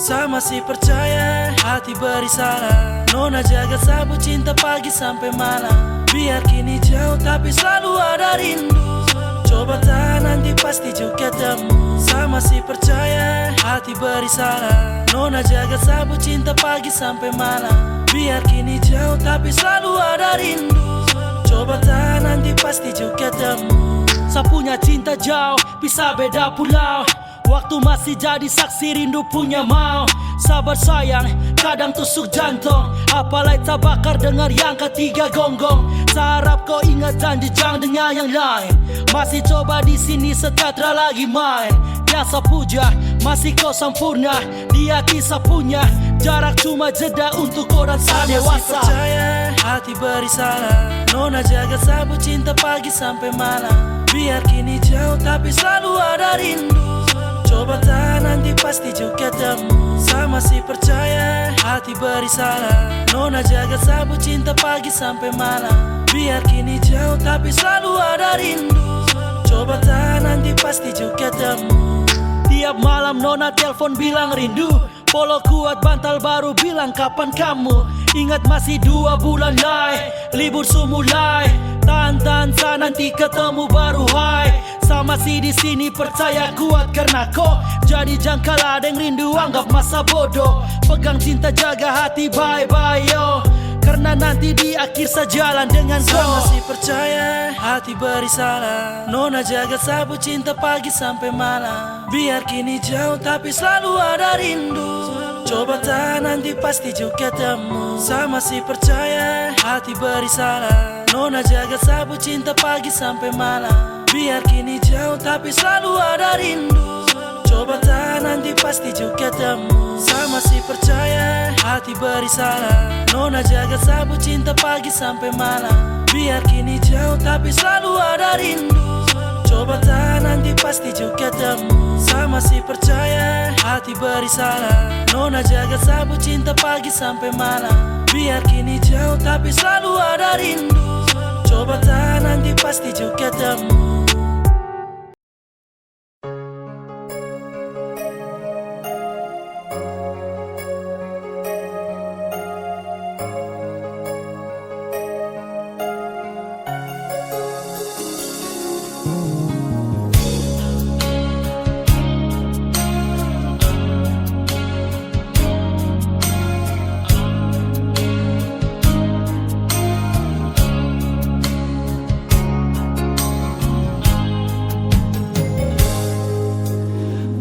Saya masih percaya hati beri salah. Nona jaga sapu cinta pagi sampai malam. Biar kini jauh tapi selalu ada rindu. Coba tahan nanti pasti juga ketemu. Saya masih percaya hati beri salah. Nona jaga sapu cinta pagi sampai malam. Biar kini jauh tapi selalu ada rindu. Coba tahan nanti pasti juga ketemu. Saya punya cinta jauh, bisa beda pulau. Waktu masih jadi saksi rindu punya mau. Sabar sayang, kadang tusuk jantung. Apalagi tak bakar dengar yang ketiga gonggong. Saya harap kau ingat janji jangan dengan yang lain. Masih coba di sini sejahtera lagi main. Yang saya puja, masih kau sempurna. Dia kisah punya, jarak cuma jeda untuk kau dan saya dewasa. Masih percaya hati beri salah. Nona jaga sapu cinta pagi sampai malam. Biar kini jauh tapi selalu ada rindu. Coba tahan nanti pasti juga ketemu. Saya masih percaya hati beri salah. Nona jaga sapu cinta pagi sampai malam. Biar kini jauh tapi selalu ada rindu. Coba tahan nanti pasti juga ketemu. Tiap malam Nona telepon bilang rindu. Polo kuat bantal baru bilang kapan kamu. Ingat masih 2 bulan lagi, libur sumulai. Tahan-tahan saya nanti ketemu baru hai. Saya masih di sini percaya kuat karena kau. Jadi jangan kalah ada yang rindu anggap masa bodoh. Pegang cinta jaga hati bye-bye yo. Karena nanti di akhir sejalan dengan kau. Saya masih percaya hati beri salah. Nona jaga sapu cinta pagi sampai malam. Biar kini jauh tapi selalu ada rindu. Coba tahan nanti pasti juga ketemu. Saya masih percaya hati beri salah. Nona jaga sapu cinta pagi sampai malam. Biar kini jauh tapi selalu ada rindu. Coba tahan nanti pasti juga ketemu. Saya masih percaya hati beri salah. Nona jaga sapu cinta pagi sampai malam. Biar kini jauh tapi selalu ada rindu. Coba tahan nanti pasti juga ketemu. Saya masih percaya hati beri salah. Nona jaga sapu cinta pagi sampai malam. Biar kini jauh tapi selalu ada rindu. Coba tahan nanti pasti juga ketemu.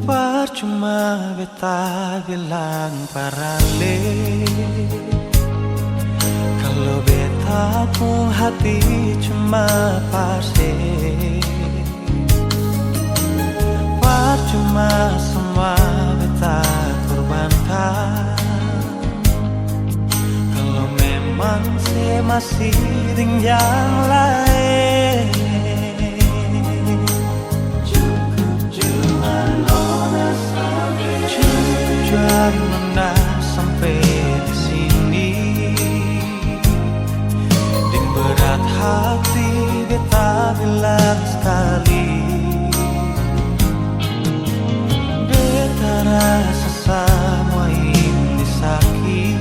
Percuma beta bilang parale. hati cuma pasti percuma semua beta korbankan. Kalau memang saya masih dengan yang lain, cukup jual nona sampai di sini. Ding berat hati beta bilang sekali, beta rasa semua ini sakit.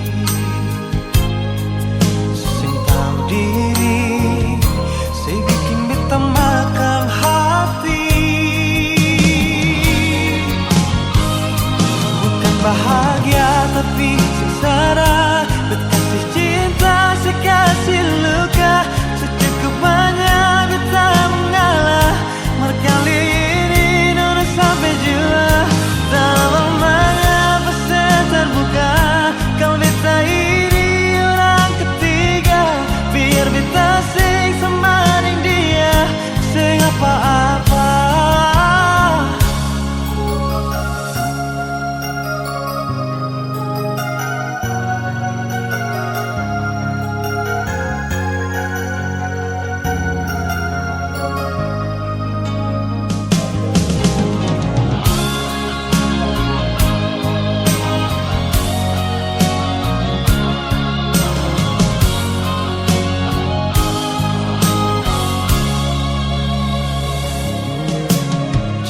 Sing tahu diri, saya bikin beta makan hati. Bukan bahagia tapi sengsara, berkasih cinta sekasih luka. Secukupnya beta mengalah, berkali ini nona sampai jua. Dalam mengapa saya terbuka, kalau beta ini orang ketiga. Biar beta sing semaning dia, sing apa-apa.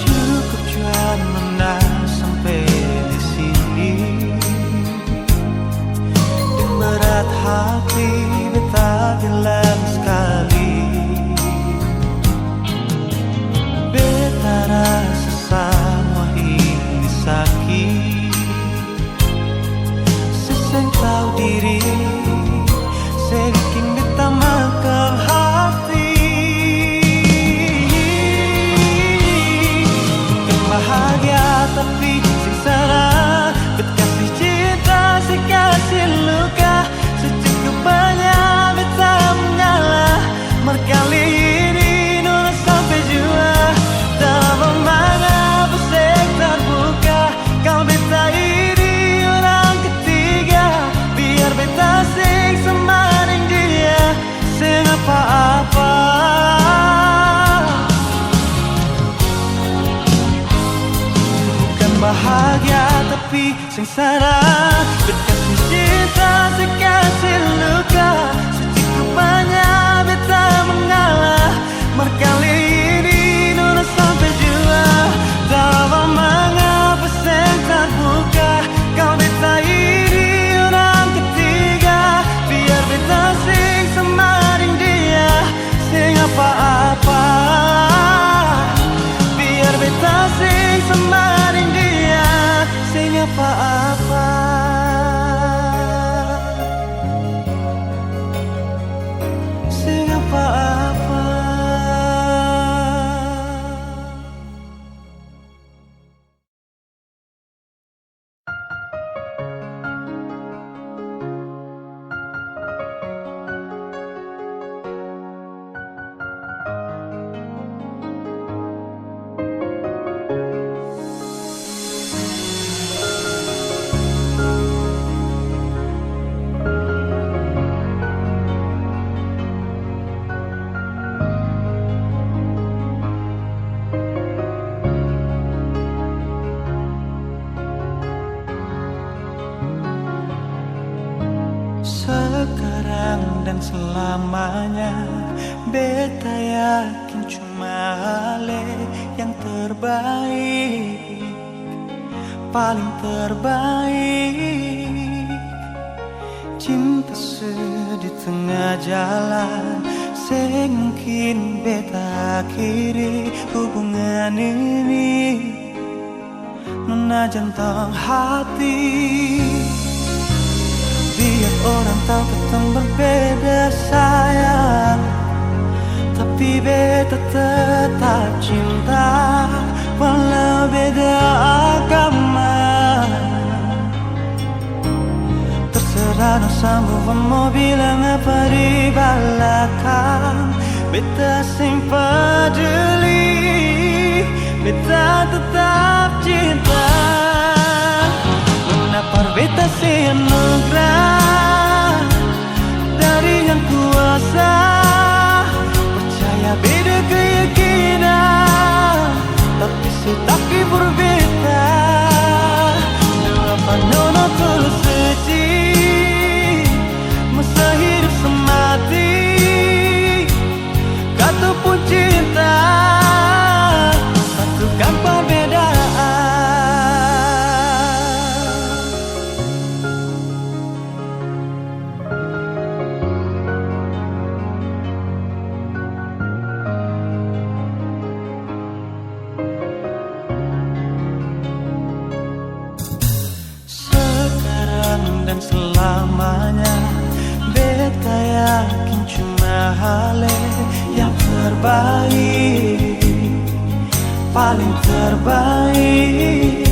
Cukup jual menang sampai di sini. Dan berat hati beta bilang sekali, beta rasa semua ini sakit. Seseng tahu diri, saya bikin beta makan hati. Bukan bahagia tapi sengsara, berkasih cinta sekasih luka. Secukupnya beta mengalah, berkali ini nona sampai jua. Dalam mengapa saya terbuka, kalau beta ini orang ketiga. Biar beta sing semaning dia, sing apa-apa. Bukan bahagia tapi sengsara, berkasih cinta sekasih luka. Secukupnya beta mengalah, berkali ini nona sampai jua. Dalam mengapa saya terbuka, kalau beta ini orang ketiga. Biar beta sing semaning dia, sing apa-apa. Biar beta sing semaning dia, sing apa-apa. Sing apa-apa. Sekarang dan selamanya, beta yakin cuma Ale yang terbaik, paling terbaik. Cinta di tengah jalan, sing mungkin beta akhiri hubungan ini. Nona jantung hati, biar orang tahu ketemu berbeda sayang, tapi beta tetap cinta walau beda agama. Terserah Terserah dosamu mau bilang apa di belakang. Beta simpan peduli, beta tetap cinta. Menapar beta senugrah dari yang kuasa. Percaya beda keyakinan, tapi berbeda. Apa nono tulus suci, masa hidup semati. Kata pun cinta, satukan perbedaan. Dan selamanya beta yakin cuma hal yang terbaik, paling terbaik.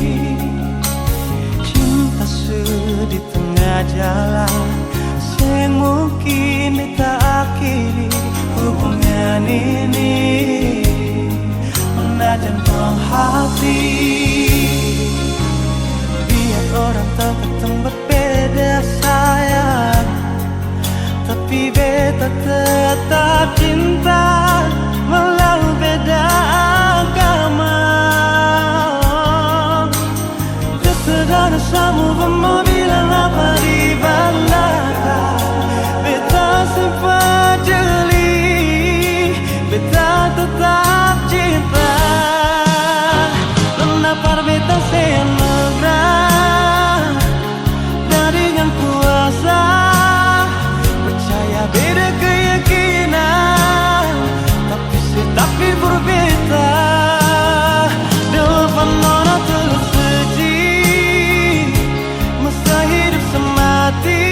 Cinta di tengah jalan, yang mungkin beta akhiri hubungan ini. Menajamkan hati, biar orang tahu ketemu berbeda sayang, tapi beta tetap cinta walau beda agama. Terserah dosamu mau bilang apa di belakang. Beta simpan jeli, beta tetap cinta. Menapar beta senugrah dari yang kuasa. Percaya beda keyakinan, tapi berbeda. Depan nona tulus suci, masa hidup semati.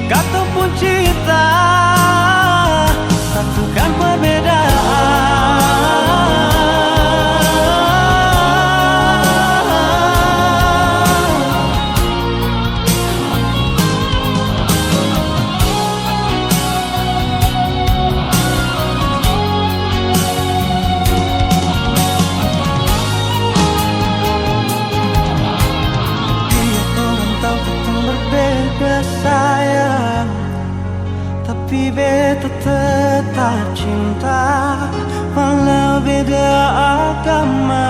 Kata pun cinta, satukan perbedaan. Sayang, tapi beta tetap cinta walau beda agama.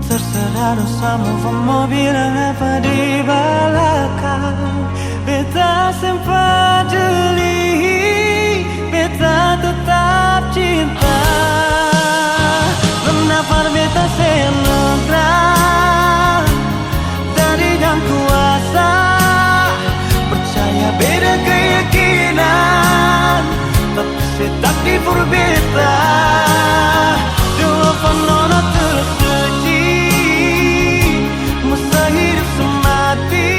Terserah dosamu mau bilang apa di belakang. Beta simpan jeli, beta tetap cinta. Menapar beta senugrah dari yang kuasa. Percaya beda keyakinan, tapi berbeda. Dua penona terus suci, masa hidup semati.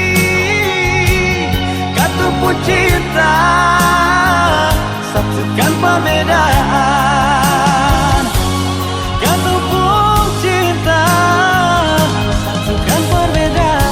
Kata pun cinta, satukan perbedaan. Kata pun cinta, satukan perbedaan.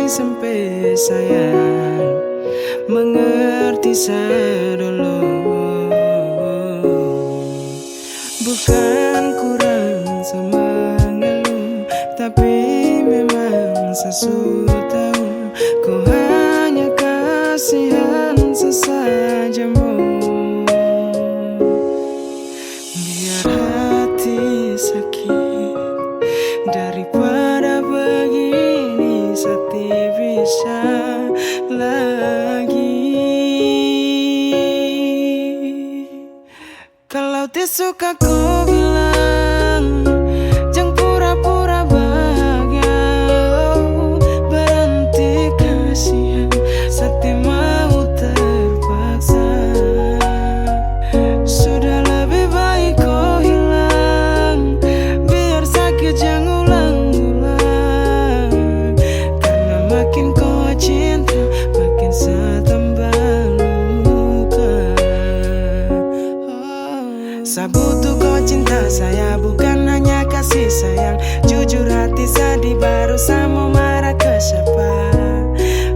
Sampai sayang mengerti sedulu. Bukan kurang sama ngeluh, tapi memang sesu tahu kau hanya kasihan sesajamu. Kalau suka ku bilang jangan pura-pura bahagia, berhenti kasihan sakti mau terpaksa. Sudah lebih baik kau hilang, biar sakit jangan ulang-ulang. Karena makin kau cinta makin saya tambah luka. Saya butuh kau cinta saya, bukan hanya kasih sayang. Jujur hati sedih baru saya mau marah ke siapa.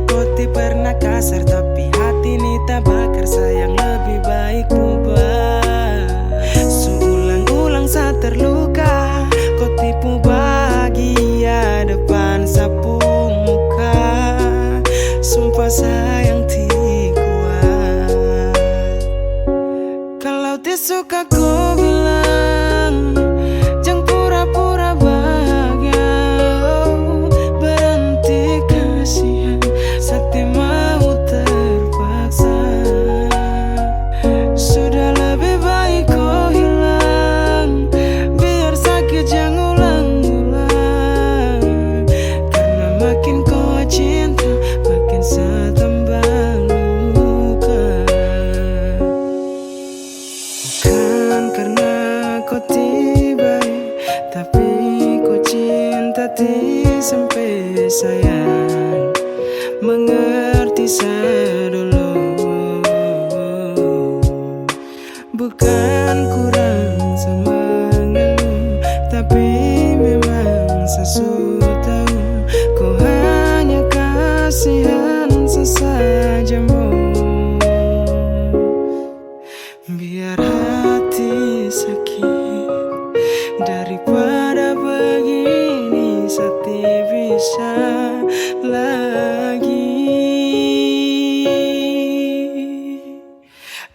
Kau tidak pernah kasar tapi hati ini tak bakar. Sayang lebih baik ubah. Seulang-ulang saya terluka, kau tipu bahagia depan sapu muka. Sumpah sayang tidak kuat. Kalau suka ku bilang jangan pura-pura bahagia, berhenti kasihan sakti mau terpaksa. Sudah lebih baik kau hilang, biar sakit jangan ulang-ulang. Karena makin kau cinta makin saya tambah luka. Bukan karena kau tiba, tapi kau cinta sampai sayang. Mengerti saya dulu, bukan kurang semangat, tapi memang saya sudah tahu kau hanya kasihan sesajamu. Biar hati sakit daripada begini, saya bisa lagi.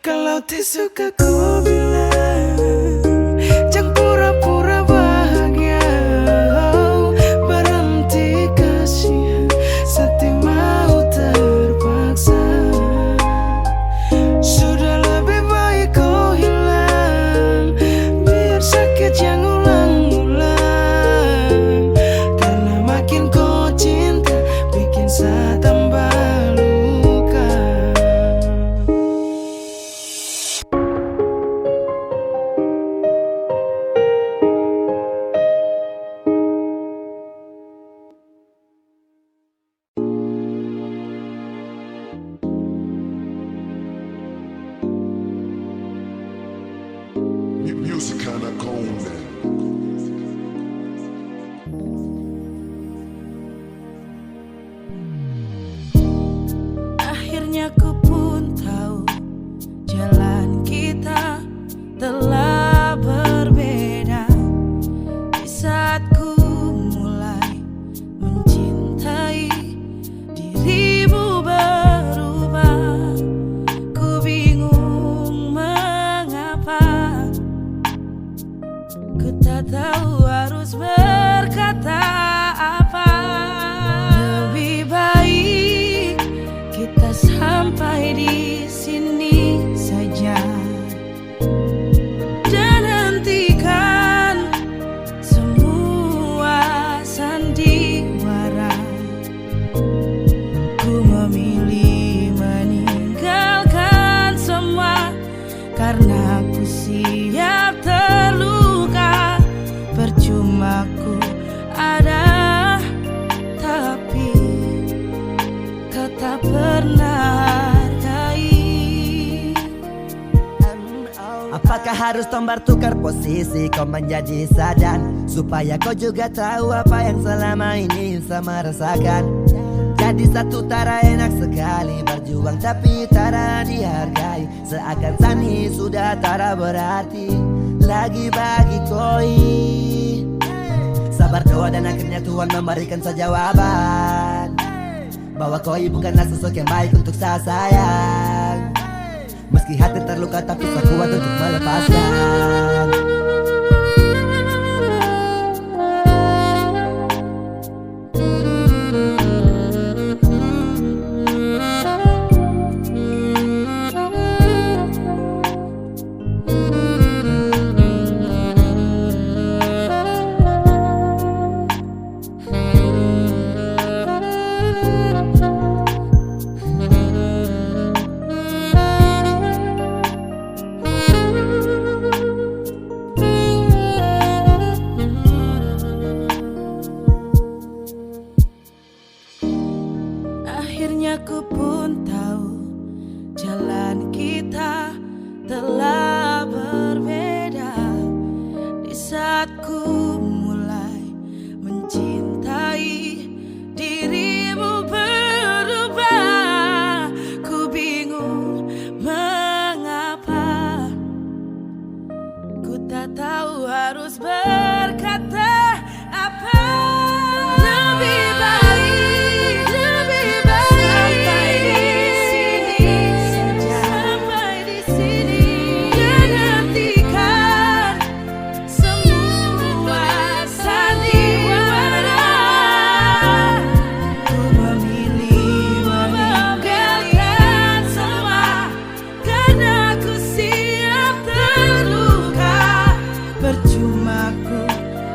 Kalau suka ku bilang jangan pura-pura bahagia, berhenti kasihan sakti mau terpaksa. Sudah lebih baik kau hilang, biar sakit jangan ulang-ulang. Karena makin kau cinta bikin saya tambah luka. Music kinda cold now. Akhirnya ku pun tahu jalan kita telah berbeda. Di saat ku mulai mencintai, dirimu berubah. Ku bingung mengapa, ku tak tahu harus berkata apa. Lebih baik kita sampai di sini saja dan hentikan semua sandiwara. Ku memilih meninggalkan semua karena ku siap terluka. Percuma ku ada, tapi kau tak pernah hargai. Apakah harus tombar tukar posisi kau menjadi sadan, supaya kau juga tahu apa yang selama ini sama rasakan. Jadi satu tara enak sekali berjuang tapi tara dihargai. Seakan sani sudah tara berarti lagi bagi koi. Sabar doa dan akhirnya Tuhan memberikan sejawaban bahwa koi bukanlah sosok yang baik untuk saya sayang. Meski hati terluka tapi saya kuat untuk melepaskan. Ku tak tahu harus berkata apa. Lebih baik sampai di sini saja. Sampai di sini dan hentikan semua sandiwara. Ku memilih meninggalkan semua karena ku siap terluka. Percuma ku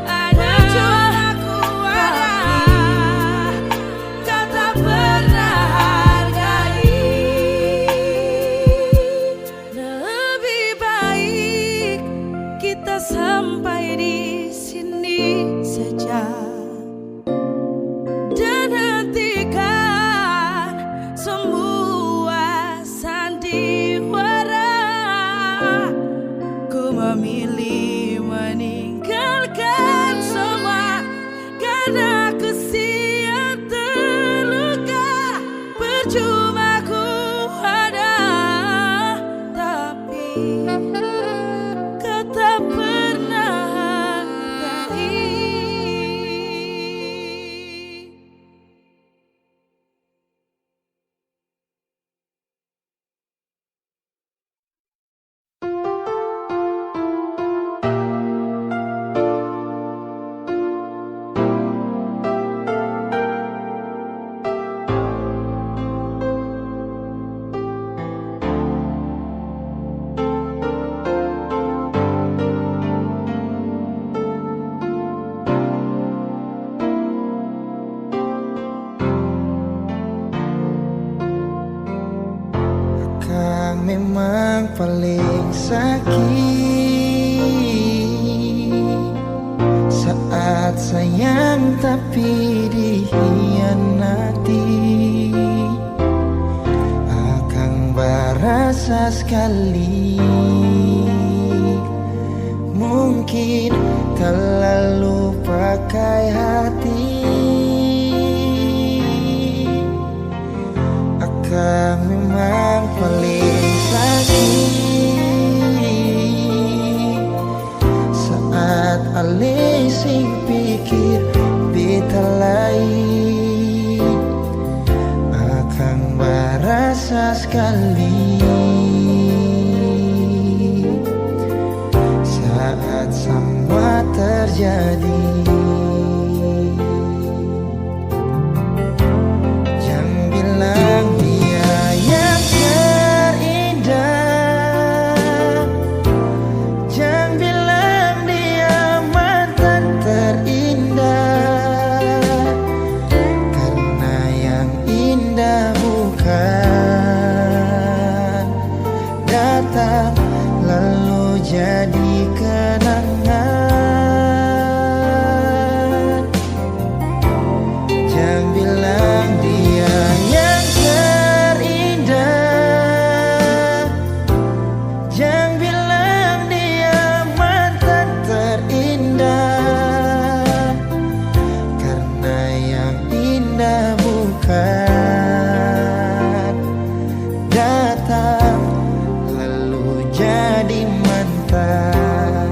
ada kau tak pernah hargai. Lebih baik kita sampai di sini saja dan hentikan semua sandiwara. Ku memilih meninggalkan semua karena ku siap terluka. Percuma ku ada tapi kau tak pernah hargai. Kang memang paling sakit saat sayang tapi dikhianati. Akang berasa sekali mungkin terlalu pakai hati. Akang memang paling sakit saat alih sing pikir beta lain. Akang berasa sekali saat semua terjadi. Jangan bilang dia yang terindah, jangan bilang dia mantan terindah, karena yang indah bukan datang lalu jadi kenangan. Jangan bilang dia yang terindah, jangan bilang dia mantan terindah, karena yang indah bukan datang lalu jadi mantan.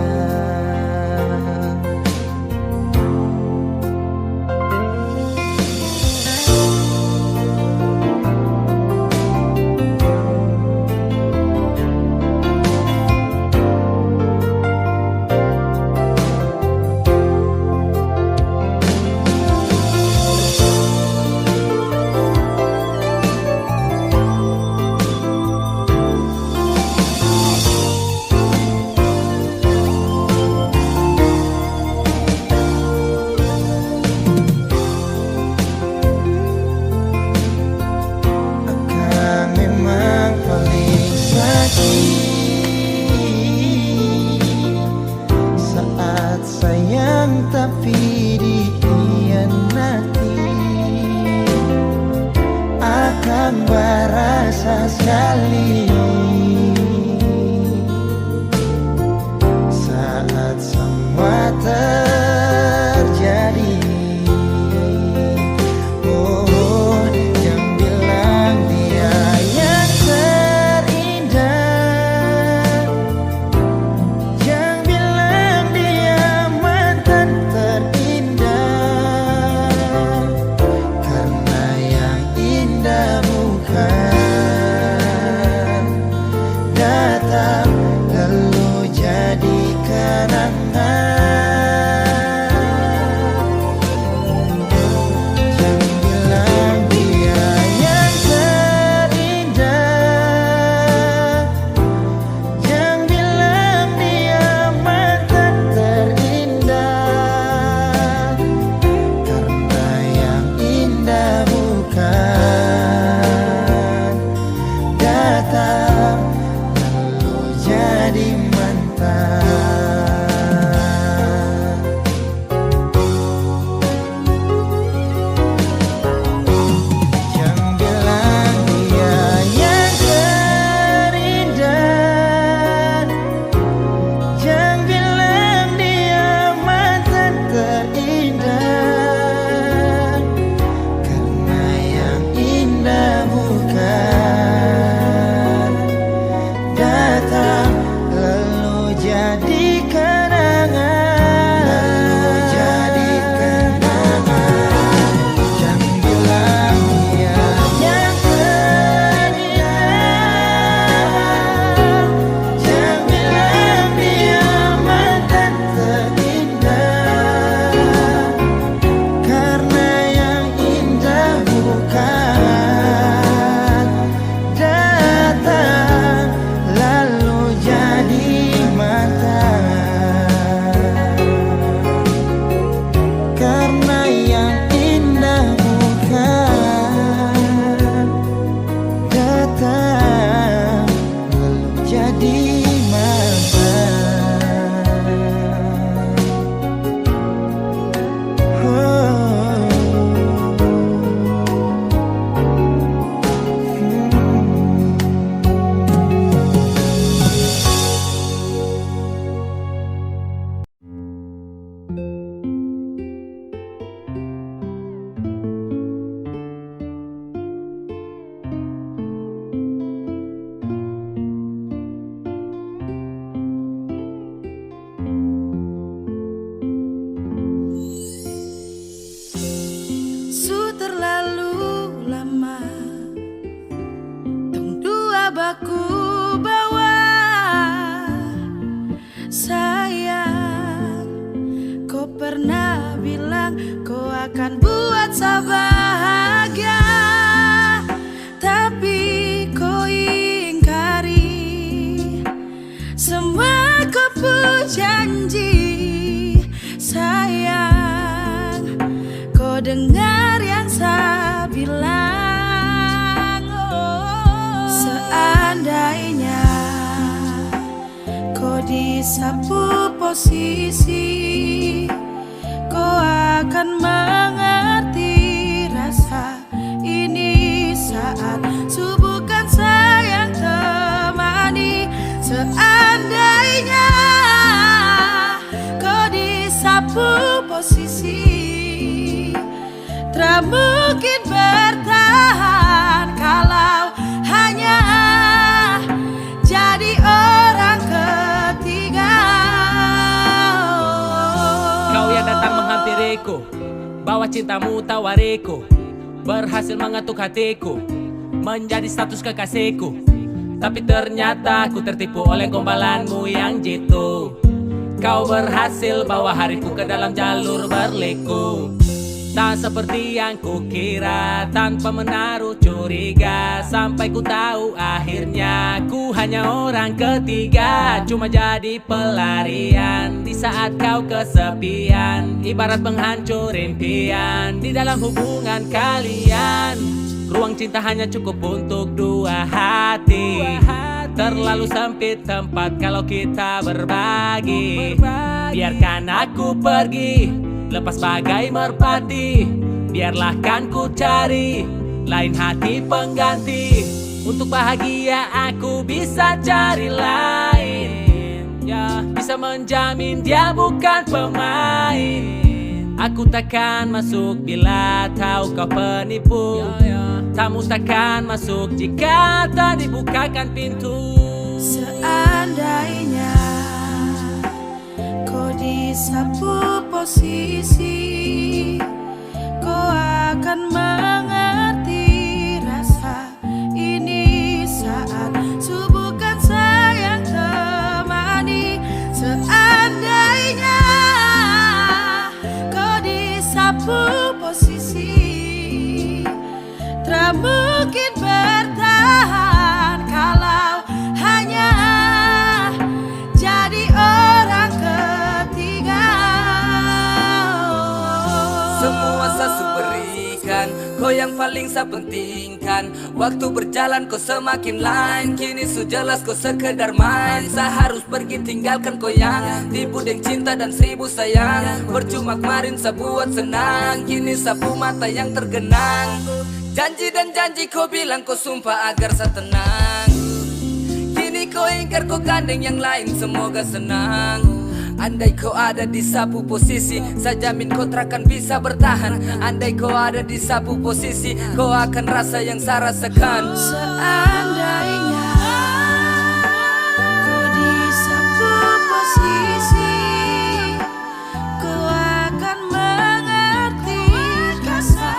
baku bawa. Sayang, kau pernah bilang kau akan buat saya bahagia, tapi kau ingkari semua kau pun janji. Sayang, kau dengar yang saya bilang. Seandainya kau di satu posisi, kau akan mengerti rasa ini saat subuhkan sayang temani. Seandainya kau di satu posisi, tak mungkin bertahan kalau hanya jadi orang ketiga. Kau yang datang menghampiriku, bawa cintamu tawariku, berhasil mengetuk hatiku menjadi status kekasihku. Tapi ternyata ku tertipu oleh gombalanmu yang jitu. Kau berhasil bawa hariku ke dalam jalur berliku. Tak seperti yang ku kira, tanpa menaruh curiga, sampai ku tahu akhirnya ku hanya orang ketiga. Cuma jadi pelarian di saat kau kesepian, ibarat penghancur impian di dalam hubungan kalian. Ruang cinta hanya cukup untuk dua hati, terlalu sempit tempat kalau kita berbagi. Biarkan aku pergi, lepas bagai merpati, biarlah kan ku cari lain hati pengganti. Untuk bahagia aku bisa cari lain, ya, bisa menjamin dia bukan pemain. Aku takkan masuk bila tahu kau penipu, tamu takkan masuk jika tak dibukakan pintu. Seandainya kau di satu posisi, kau akan mengerti rasa ini saat subuhkan sayang temani. tak mungkin bertahan kalau hanya jadi orang ketiga. Semua saya berikan, kau yang paling saya pentingkan. Waktu berjalan kau semakin lain, kini su jelas kau sekedar main. Saya harus pergi tinggalkan kau yang tipu dengan cinta dan 1000 sayang. Percuma kemarin saya buat senang, kini sapu mata yang tergenang. Janji dan janji kau bilang kau sumpah agar saya tenang. Kini kau ingkar kau gandeng yang lain, semoga senang. Andai kau ada di sapu posisi, saya jamin kau takkan bisa bertahan. Andai kau ada di sapu posisi, kau akan rasa yang saya rasakan. Seandainya kau di sapu posisi, kau akan mengerti rasa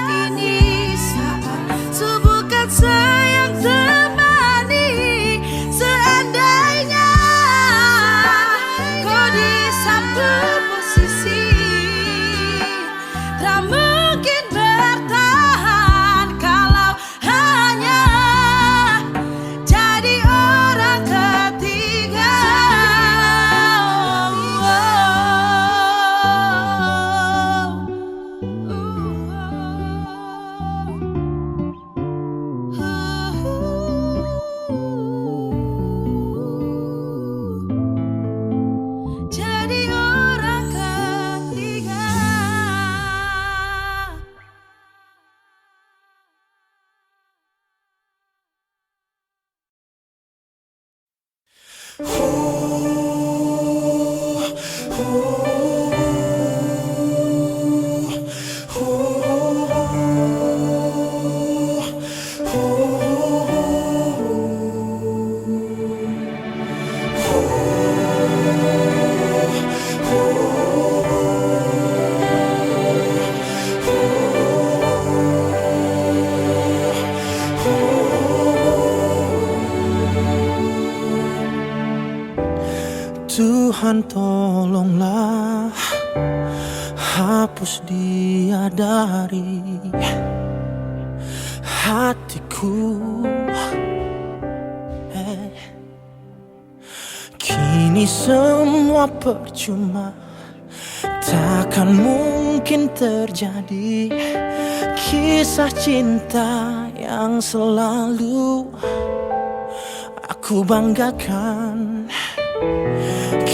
ini saat subuhkan sayang temani. Seandainya kau di sapu posisi, tak mungkin bertahan kalau hanya jadi orang ketiga. Jadi orang ketiga. Tuhan tolonglah hapus dia dari hatiku. Kini semua percuma, takkan mungkin terjadi kisah cinta yang selalu aku banggakan.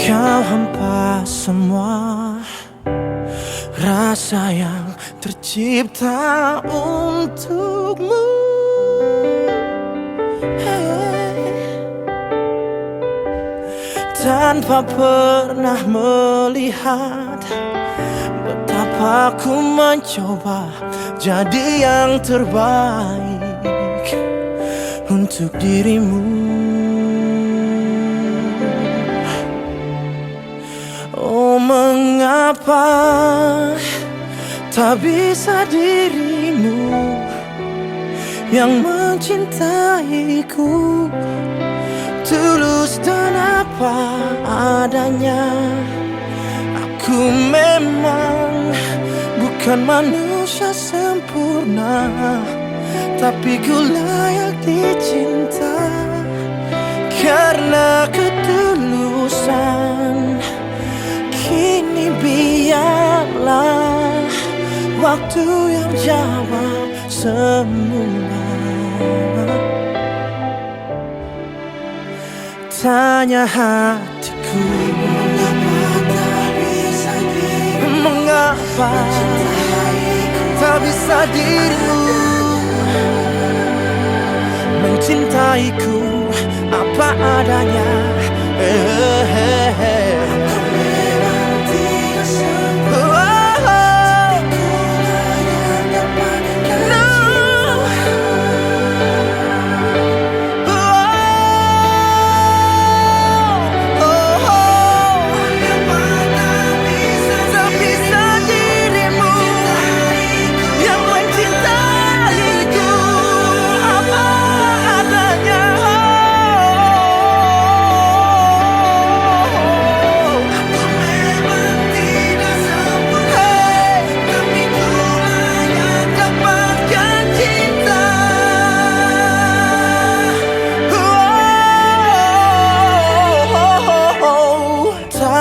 Kau hampas semua rasa yang tercipta untukmu. Tanpa pernah melihat betapa ku mencoba jadi yang terbaik untuk dirimu. Oh, mengapa tak bisa dirimu yang mencintaiku tulus dan apa adanya. Aku memang bukan manusia sempurna, tapi ku layak dicinta karena ketulusan. Kini biarlah waktu yang jawab semua. Tanya hatiku, mengapa tak bisa dirimu mencintaiku apa adanya.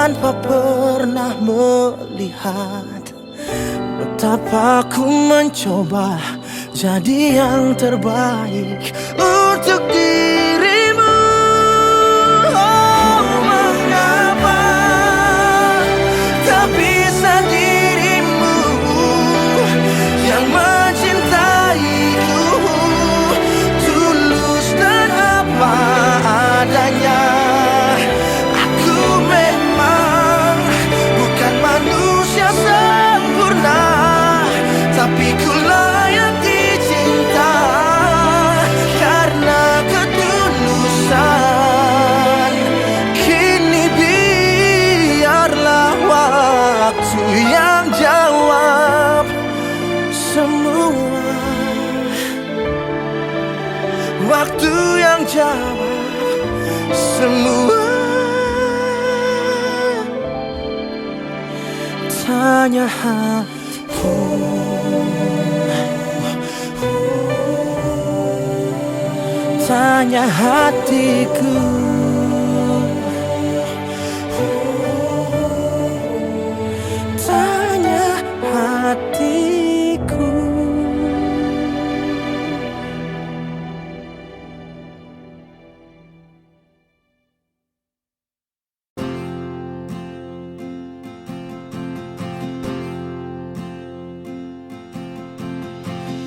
tanpa pernah melihat betapa ku mencoba jadi yang terbaik untuk dirimu. Oh, mengapa tak bisa dirimu yang mencintaiku tulus dan apa adanya. Aku memang bukan manusia sempurna, tapi ku layak dicinta karena ketulusan. Kini biarlah waktu yang jawab semua. Waktu yang jawab semua. Tanya hatiku, tanya hatiku, tanya hatiku.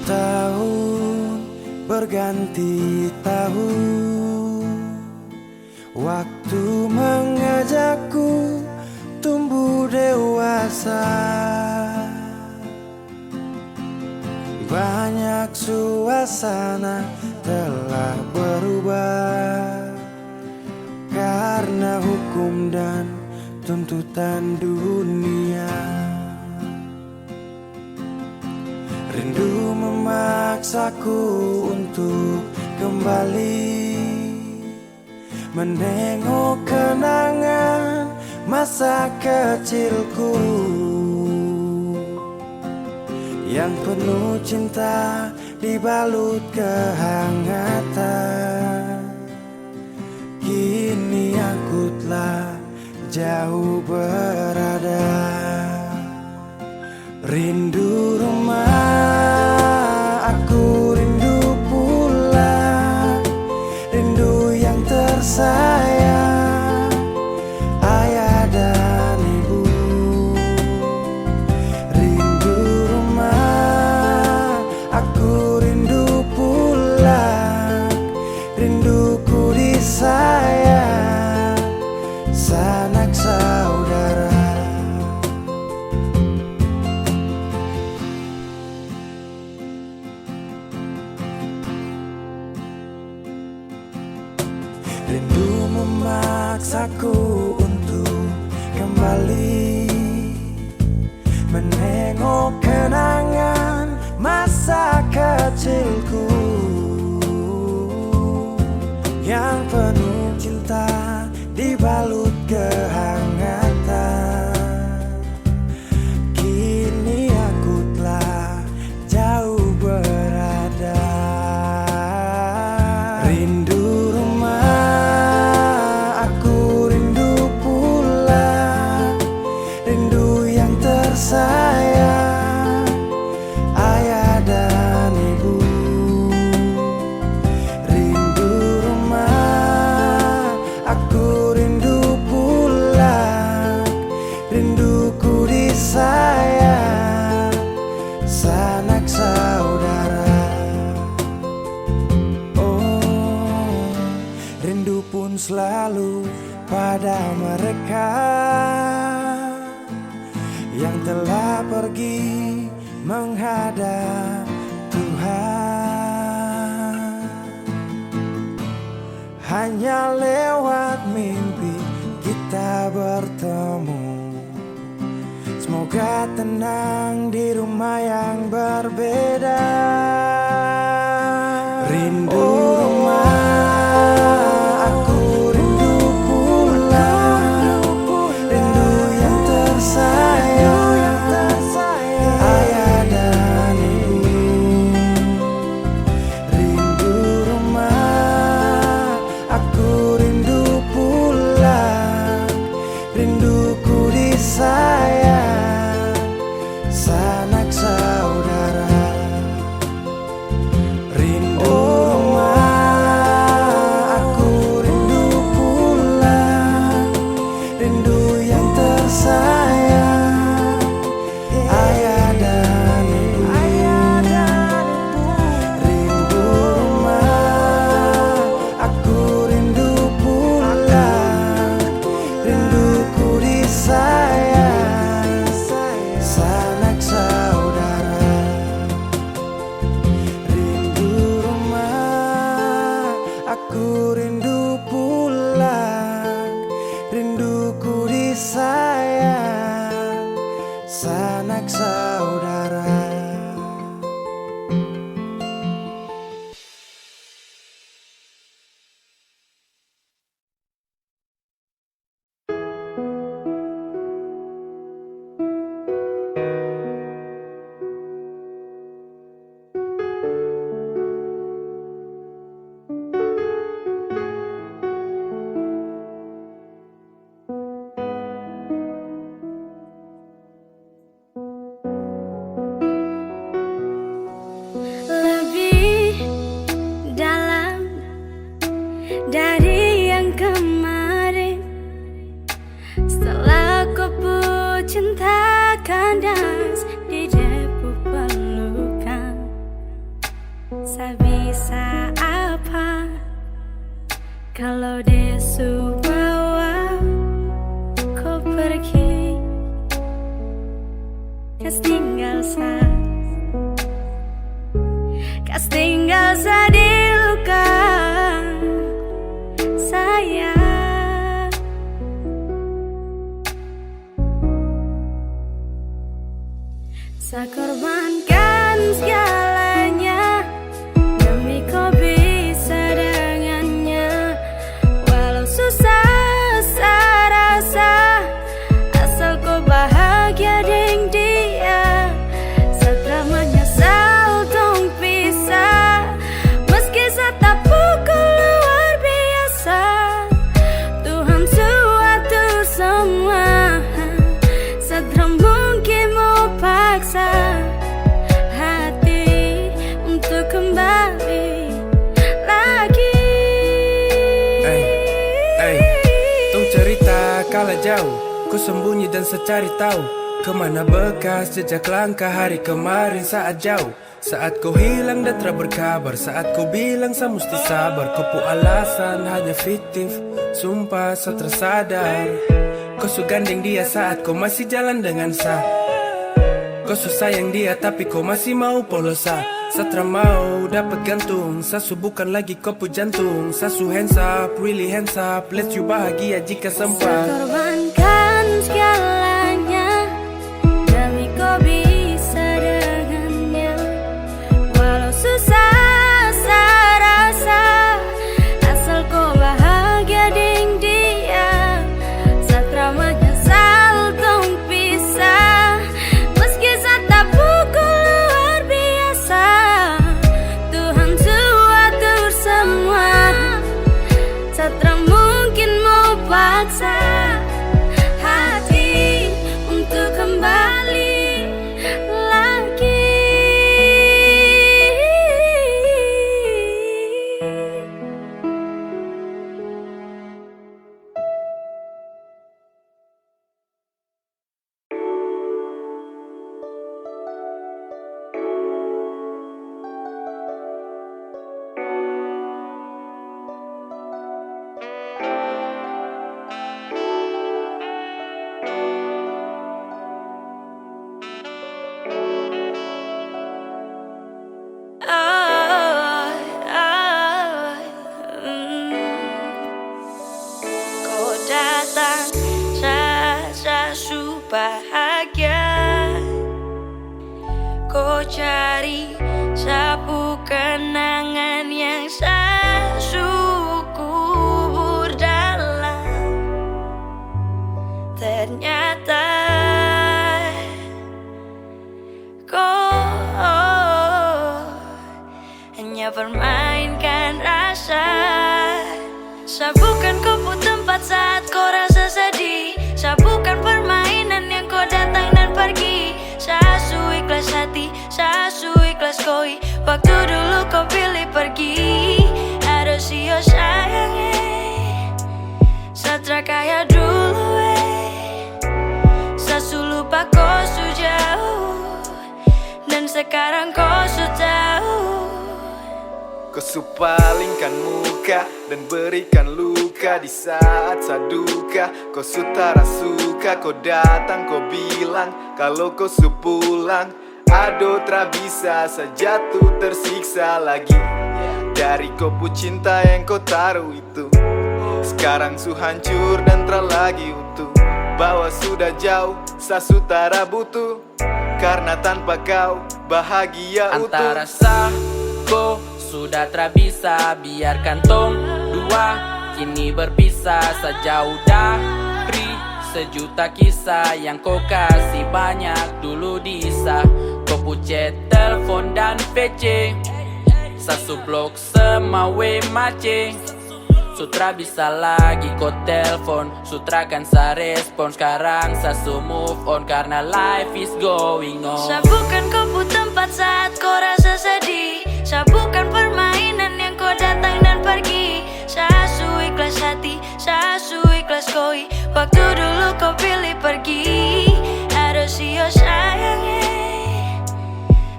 Tahun berganti tahun, waktu mengajakku tumbuh dewasa. Banyak suasana telah berubah karena hukum dan tuntutan dunia. Rindu memaksaku untuk kembali menengok kenangan masa kecilku yang penuh cinta dibalut kehangatan. Kini aku telah jauh berada, rindu rumah, aku rindu pulang, rindu yang tersayang, ayah dan ibu. Rindu rumah, aku rindu pulang, rinduku disayang, sanak saudara. Rindu memaksaku untuk kembali menengok kenangan masa kecilku yang penuh cinta dibalut kehangatan. Kini aku telah jauh berada, rindu rumah, aku rindu pulang, rindu yang tersayang, ayah dan ibu. Rindu rumah, aku rindu pulang, rinduku disayang, sanak saudara. Oh, rindu pun selalu pada mereka yang telah pergi menghadap Tuhan. Hanya lewat mimpi kita bertemu. Semoga tenang di rumah yang berbeda. Rindu rumah, aku rindu pulang, rindu yang tersayang, ayah dan ibu. Rindu rumah, aku rindu pulang, rindu sanak saudara. Lebih dalam dari yang kemarin. Setelah kau pun cinta kandas di debu pelukan, saya bisa apa kalau desu bawa kau pergi, kas tinggal kas tinggal di luka saya. Saya korbankan segalanya demi kau bisa dengannya. Walau susah saya rasa, asal kau bahagia dengan dia. Setelah menyesal dong pisah, meski saya tak pukul luar biasa. Tuhan suatur semua, setelah mungkin mau paksa hati untuk kembali lagi. Tong cerita kala jauh, ku sembunyi dan secari tahu kemana bekas jejak langkah hari kemarin saat jauh. Saat kau hilang dan tak berkabar, saat kau bilang saya mesti sabar. Kau pu alasan hanya fiktif, sumpah saya tersadar. Kau su gandeng dia saat kau masih jalan dengan saya. Kau su sayang dia tapi kau masih mau polos saya. Saya mau dapat gantung, saya su bukan lagi kau pu jantung. Saya su hands up, really hands up, let you bahagia jika sempat. Saya korbankan segalanya demi kau bisa dengannya. Walau susah saya rasa, asal kau bahagia dengan dia. Saya menyesal dong pisah, meski saya tak pukul luar biasa. Tuhan suatur semua, saya mungkin mau paksa hati untuk kembali lagi. Kau datang rasa su bahagia. Kau cari sapu kenangan yang saya kubur dalam. Ternyata kau hanya permainkan rasa. Saya bukan kau pu tempat saat kau rasa sedih. Saya bukan permainan yang kau datang dan pergi. Saya su ikhlas hati, saya su ikhlas koi. Waktu dulu kau pilih pergi, ada sio sayang Satra kaya dulu Saya su lupa kau su jauh, dan sekarang kau su tahu. Kau su palingkan muka dan berikan luka di saat saya duka. Kau su tara suka, kau datang kau bilang kalau kau su pulang. Aduh tak bisa, saya jatuh tersiksa lagi dari kau pu cinta yang kau taruh itu. Sekarang su hancur dan tak lagi utuh. bahwa sudah jauh sasutara butuh, karena tanpa kau bahagia utuh. Antara ko sudah tak bisa, biarkan tong dua kini berpisah. Sejauh dari sejuta kisah yang kau kasih banyak dulu disah. Kau pucet telepon dan VC, sasu blok semawe mace. Sutra bisa lagi kau telepon, Sutra kan sa respon. Sekarang sasu move on karena life is going on. Saya bukan kopu tempat saat kau rasa sedih. Saya bukan permainan yang kau datang dan pergi. Saya su ikhlas hati, saya su ikhlas koi. Waktu dulu kau pilih pergi, ada sio sayangnya.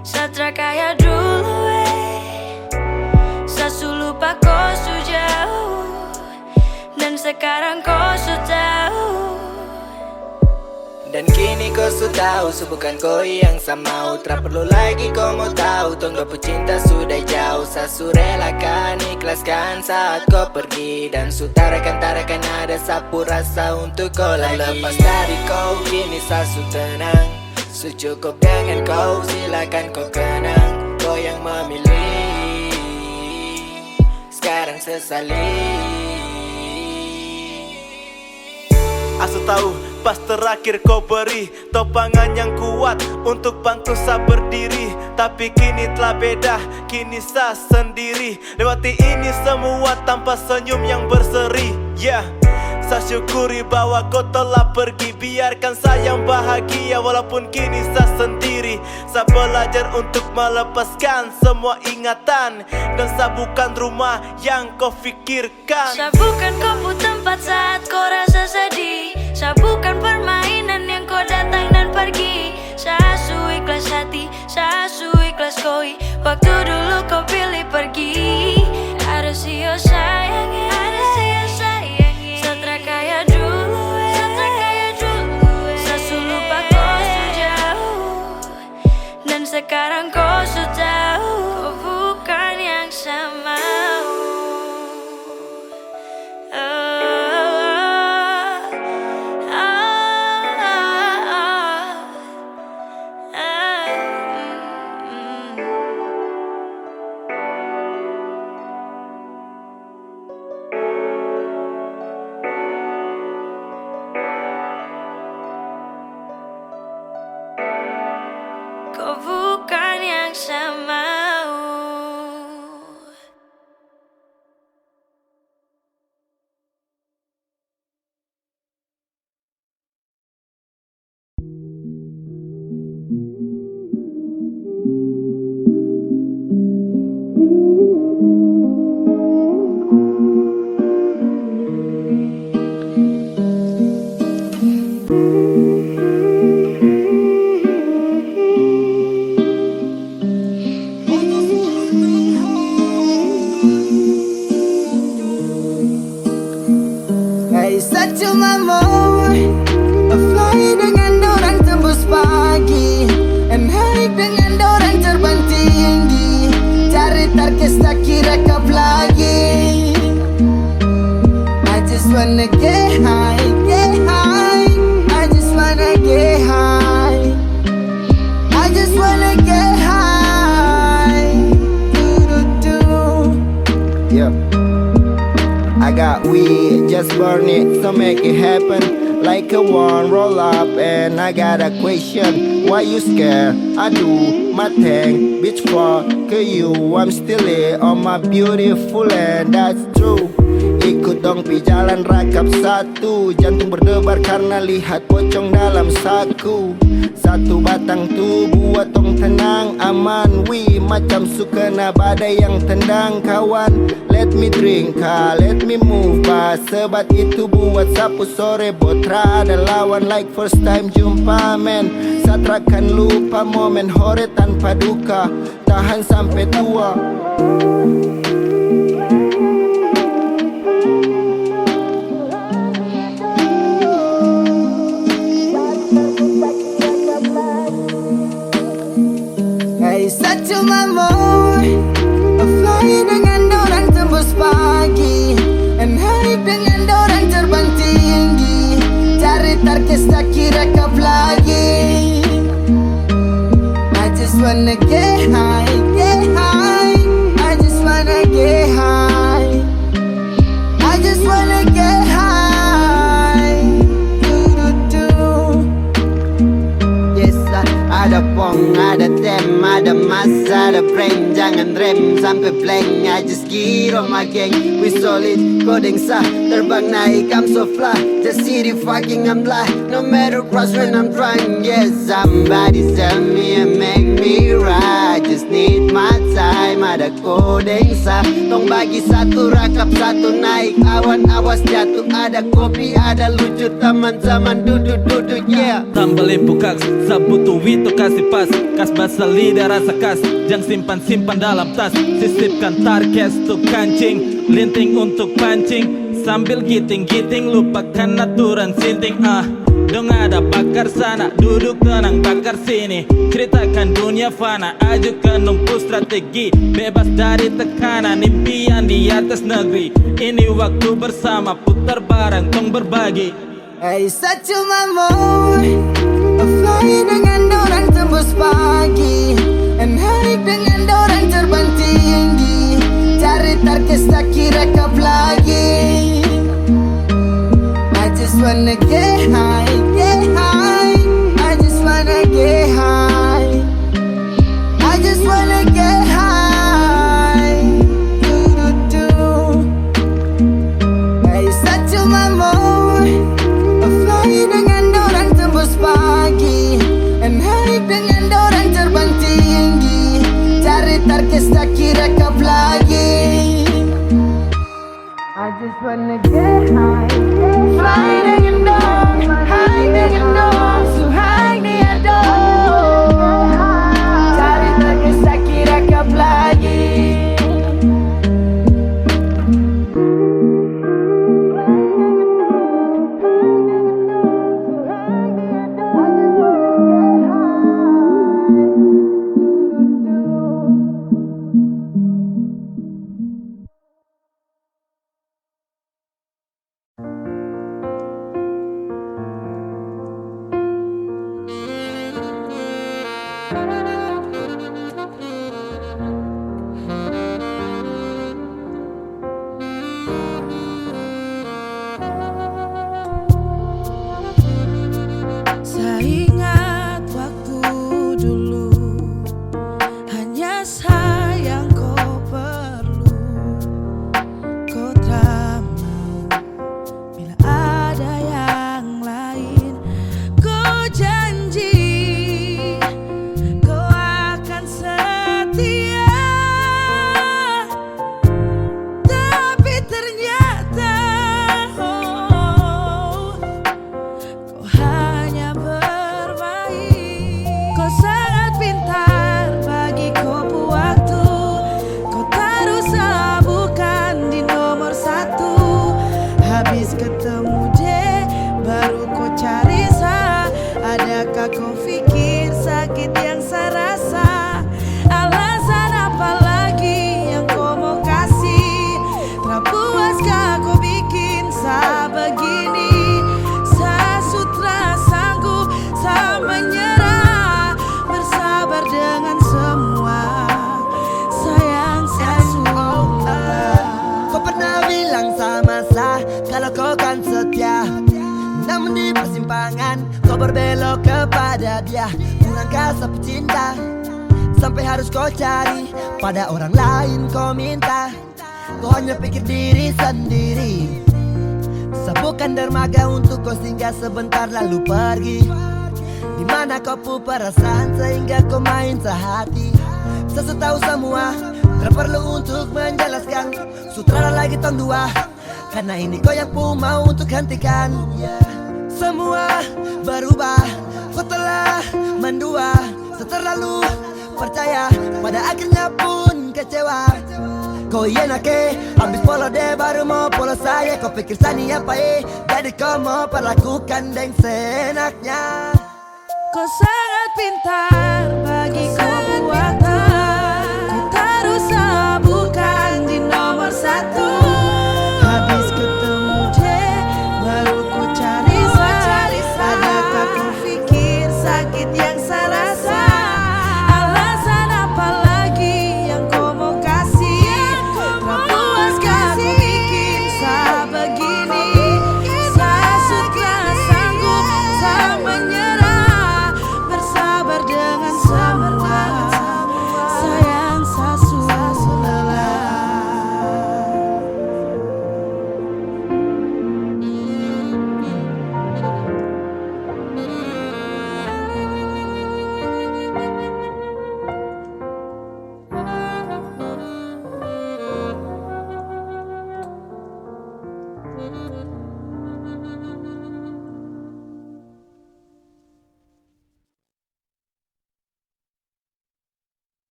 Satra kaya dulu saya su lupa kau su jauh, dan sekarang kau su tahu. Dan kini kau su tahu, bukan kau yang sama. Tak perlu lagi kau mau tahu, tong dua cinta sudah jauh. Sasu relakan, ikhlaskan saat kau pergi, dan su tarakan ada sapu rasa untuk kau lagi. Lepas dari kau kini sasu tenang, su cukup dengan kau, silakan kau kenang. Kau yang memilih, sekarang sesali. Asu tahu pas terakhir kau beri topangan yang kuat untuk bantu saya berdiri. Tapi kini telah beda, kini saya sendiri. Lewati ini semua tanpa senyum yang berseri. Saya syukuri bahwa kau telah pergi. Biarkan saya yang bahagia walaupun kini saya sendiri. Saya belajar untuk melepaskan semua ingatan, dan saya bukan rumah yang kau fikirkan. Saya bukan kopu tempat saat kau rasa sedih. Saya bukan permainan yang kau datang dan pergi. Saya su ikhlas hati, saya su ikhlas koi. Waktu dulu kau pilih pergi, ada sio sayangnya, ada sio sayangnya. Satra kaya dulu, satra kaya dulu. Saya su lupa kau su jauh, dan sekarang kau su tahu. Kau bukan yang sama. Kau bukan yang sama. Saya cuma mau fly dengan dorang tembus pagi, and high dengan dorang terbang tinggi. Cari tarkis tak kira kap lagi. I just wanna get high, get high. I just wanna get high. I just wanna get high. Yep. I got weed, just burn it, so make it happen. Like a one, roll up, and I got a question. Why you scared? I do my thing, bitch, fuck you. I'm still here on my beautiful land, that's true. Ikut dong pi jalan rakap satu. Jantung berdebar karena lihat pocong dalam saku. Satu batang tu buat tong tenang, aman. Wi macam sukena badai yang tendang kawan. Let me drink, let me move, sebat itu buat sapu sore. Botra ada lawan like first time jumpa men. Satrakan lupa momen hore tanpa duka, tahan sampai tua. Saya cuma mau fly dengan dorang tembus pagi, and high dengan dorang terbang tinggi. Cari tarkis staki rekap lagi. I just wanna get high, get high. I just wanna get high. I just wanna get high. Yes, ada pong, ada tem, ada masa, ada prank. Jangan rem sampai blank. I just get on my gang. We solid, coding sah. Terbang naik, I'm so fly. Just city fucking I'm fly. No matter cross when I'm trying. Yes, somebody tell me and make me right. Just need my time. Ada coding sah. Tong bagi satu rakap satu naik. Awan awas jatuh. Ada kopi, ada lucu. Teman-teman duduk-duduk, yeah. Tambelin pukaks, sabutu wito kasih pas. Kas basah lidah rasa kas. Jangan simpan-simpan dalam tas. Sisipkan tarkes untuk kancing. Linting untuk pancing. Sambil giting-giting lupakan aturan sinting. Dong ada bakar sana, duduk tenang bakar sini. Ceritakan dunia fana, ajukan numpu strategi. Bebas dari tekanan, impian di atas negeri. Ini waktu bersama, putar barang, tong berbagi. Hey, cuma mau fly dengan orang tembus pagi, and naik dengan orang terbang tinggi. Cari tarkes tak kira kap lagi. I just wanna get high, get high. I just wanna get high. I just wanna get high. Hey, cuma mau fly dengan orang tembus pagi, and naik dengan orang terbang tinggi. Cari tarkes tak kira kap lagi. I just wanna get high, fly dengan dong, high dengan dong, so high dia dong. Cari tarkes tak kira kap lagi. Saya ingat waktu dulu, hanya sayang kau perlu. Kau tak mau bila ada yang lain. Kau janji kau akan setia, tapi ternyata kau hanya bermain. Kau sangat pintar bagi kopu waktu. Kau taruh bukan di nomor satu. Habis ketemu dia baru kau cari sah. Adakah kau pikir sakit yang saya rasa? Alasan apa lagi yang kau mau kasih? Tak puaskah kau bikin saya begini? Saya sutra sanggup, saya menyerah. Bersabar dengan semua. Sayang saya sudah. Kau pernah bilang sama saya kalau kau kan setia, namun di persimpangan kau berbelok kepada dia. Bukankah sapu cinta sampai harus kau cari pada orang lain kau minta? Kau hanya pikir diri sendiri. Sapukan dermaga untuk kau singgah sebentar lalu pergi. Di mana kau pu perasaan sehingga kau main sehati? Saya tahu semua, tak perlu untuk menjelaskan. Sutradara lagi tong dua, karena ini kau yang pu mau untuk hentikan. Semua berubah, kau telah mendua. Seterlalu percaya, pada akhirnya pun kecewa. Kau nake, habis polo deh baru mau polo saya. Kau pikir sani apa jadi kau mau perlakukan deng senaknya. Kau sangat pintar bagi kopu waktu. Kau taruh bukan di nomor satu. Habis ketemu dia baru ku cari sah. Ada sakit yang saya rasa. Alasan apa lagi yang kau mau kasih? Tak puaskah kau bikin saya begini? Saya sudah sanggup, saya menyerah, bersabar dengan semua. Sayang, saya sudah lelah.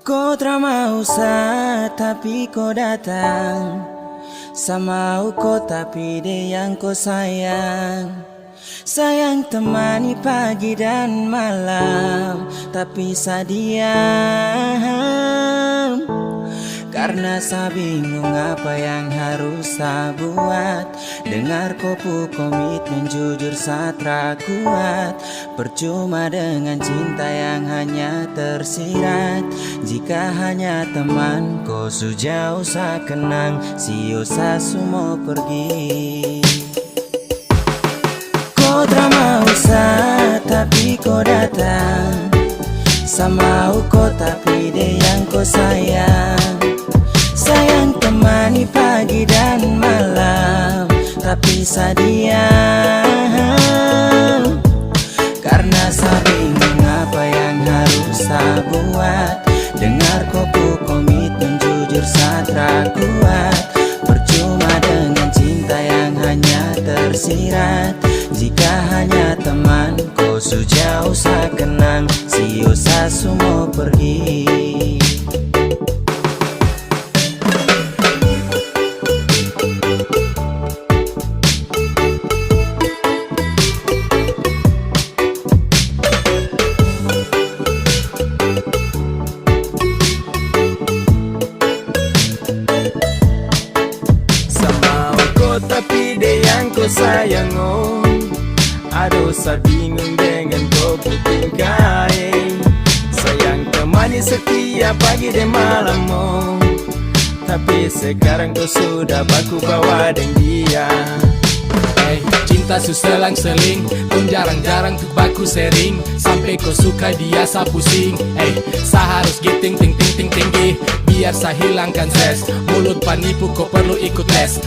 Kau tak mau tapi kau datang. Sama kau tapi dia yang kau sayang. Sayang temani pagi dan malam, tapi saya diam. Karena saya bingung apa yang harus saya buat. Dengar kopu komitmen jujur saya tak kuat. Percuma dengan cinta yang hanya tersirat. Jika hanya teman kau sejauh saya kenang, sio saya semua pergi. Kau tak mau tapi kau datang. Sama kau tapi dia yang kau sayang. Sayang temani pagi dan malam, tapi saya diam. Karena saya bingung apa yang harus saya buat. Dengar kopu komitmen jujur saya tak kuat. Percuma dengan cinta yang hanya tersirat. Jika hanya teman kau sejauh saya kenang, sio saya semua pergi. Tapi dia yang kau sayang, oh. Aduh saya bingung dengan kau tingkai. Sayang temani setiap pagi dan malam, oh. Tapi sekarang kau sudah baku bawa dengan dia. Cinta suselang-seling, kau jarang-jarang tuh baku sering. Sampai kau suka dia sa pusing. Sa harus giting ting ting ting tinggi, biar sa hilangkan stres. Mulut penipu kau perlu ikut les.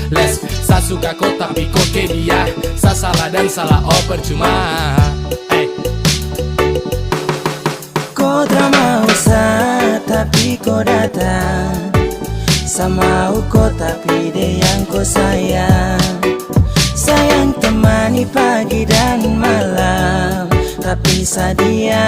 Sa suka kau tapi kau ke dia. Sa salah dan salah oh percuma. Kau tak mau tapi kau datang. Sama kau tapi dia yang kau sayang. Sayang temani pagi dan malam, tapi saya diam.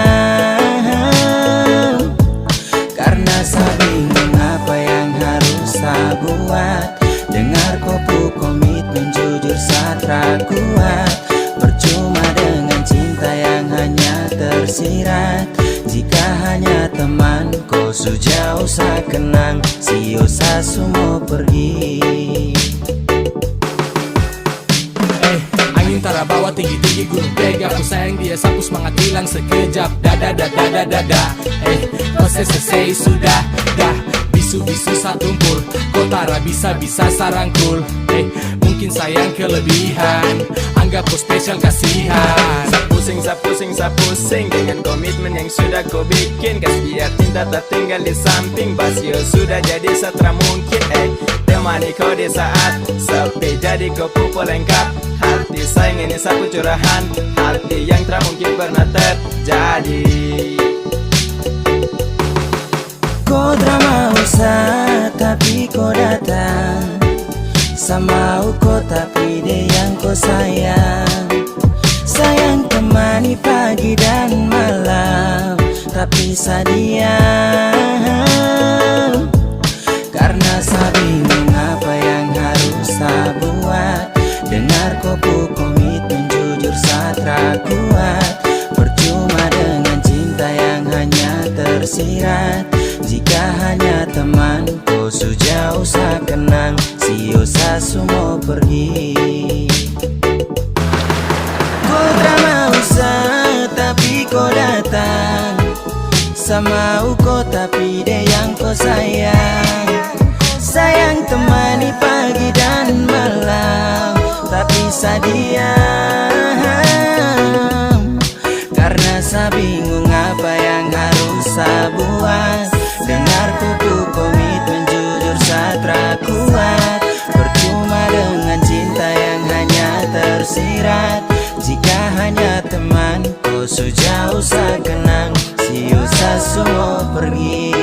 Karena saya bingung apa yang harus saya buat. Dengar kopu komitmen jujur saya tak kuat. Percuma dengan cinta yang hanya tersirat. Jika hanya teman kau sejauh saya kenang, sio saya semua pergi. Angin tara bawa tinggi-tinggi gunung pega. Ku sayang dia sapu semangat hilang sekejap. Dada. Kau selesai sudah dah. Bisu-bisu satumpul. Kau tara bisa-bisa sarangkul. Mungkin sayang kelebihan. Anggap kau spesial kasihan. Saya pusing dengan komitmen yang sudah kau bikin. Kas biar cinta tak tinggal di samping. Basio sudah jadi setra mungkin. Temani kau di saat sepi, jadi kau pupuk lengkap. Hati sayang ini sapu curahan. Hati yang tak mungkin pernah terjadi. Kau tak mau tapi kau datang. Sama kau tapi dia yang kau sayang. Sayang temani pagi dan malam, tapi saya diam. Karena saya bingung apa yang harus saya buat. Dengar kopu komitmen jujur saya tak kuat. Percuma dengan cinta yang hanya tersirat. Jika hanya teman kau Kau sudah usah kenang, si usah semua pergi. Kau tak mau usah, tapi kau datang. Sama kau tapi dia yang kau sayang. Sayang temani pagi dan malam, tapi sadiam. Karena saya bingung apa yang harus saya buat. Dengar kuku komitmen jujur satra kuat. Percuma dengan cinta yang hanya tersirat. Jika hanya teman, kau sudah usah kenang, si usah semua pergi.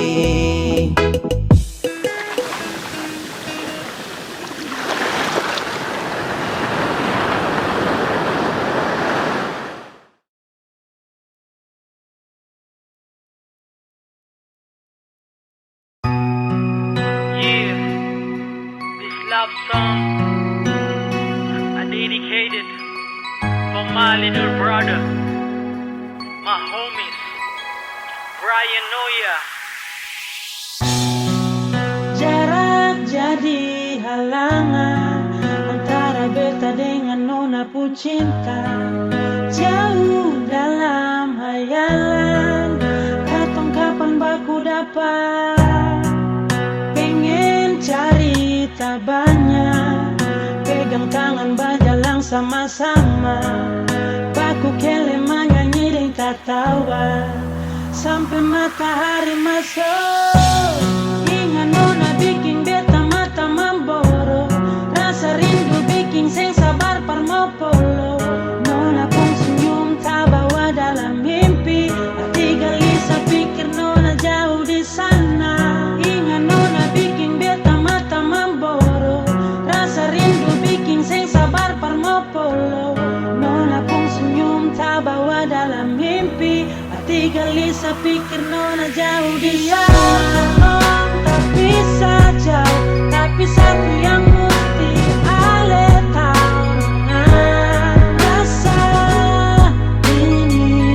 Love song I dedicated for my little brother, my homies, Brian Noya. Jarak jadi halangan antara beta dengan nona pu cinta. Jauh dalam hayalan, katong kapan baku dapat. Pengen cari tak banyak, pegang tangan berjalan sama-sama. Baku kele menyanyi dan tak tawa sampai matahari masuk. Ingat nona bikin beta mata memboro, rasa rindu bikin seng sabar parmo polo. Nona pun senyum tak bawa dalam mimpi, hati gelisah pikir nona jauh di sana. Ingat nona bikin beta mata memboro, rasa rindu bikin seng sabar parmo polo. Nona pun senyum tak bawa dalam mimpi, hati gelisah pikir nona jauh di sana. Tak bisa jauh, tapi satu yang mesti ale tahu, rasa ini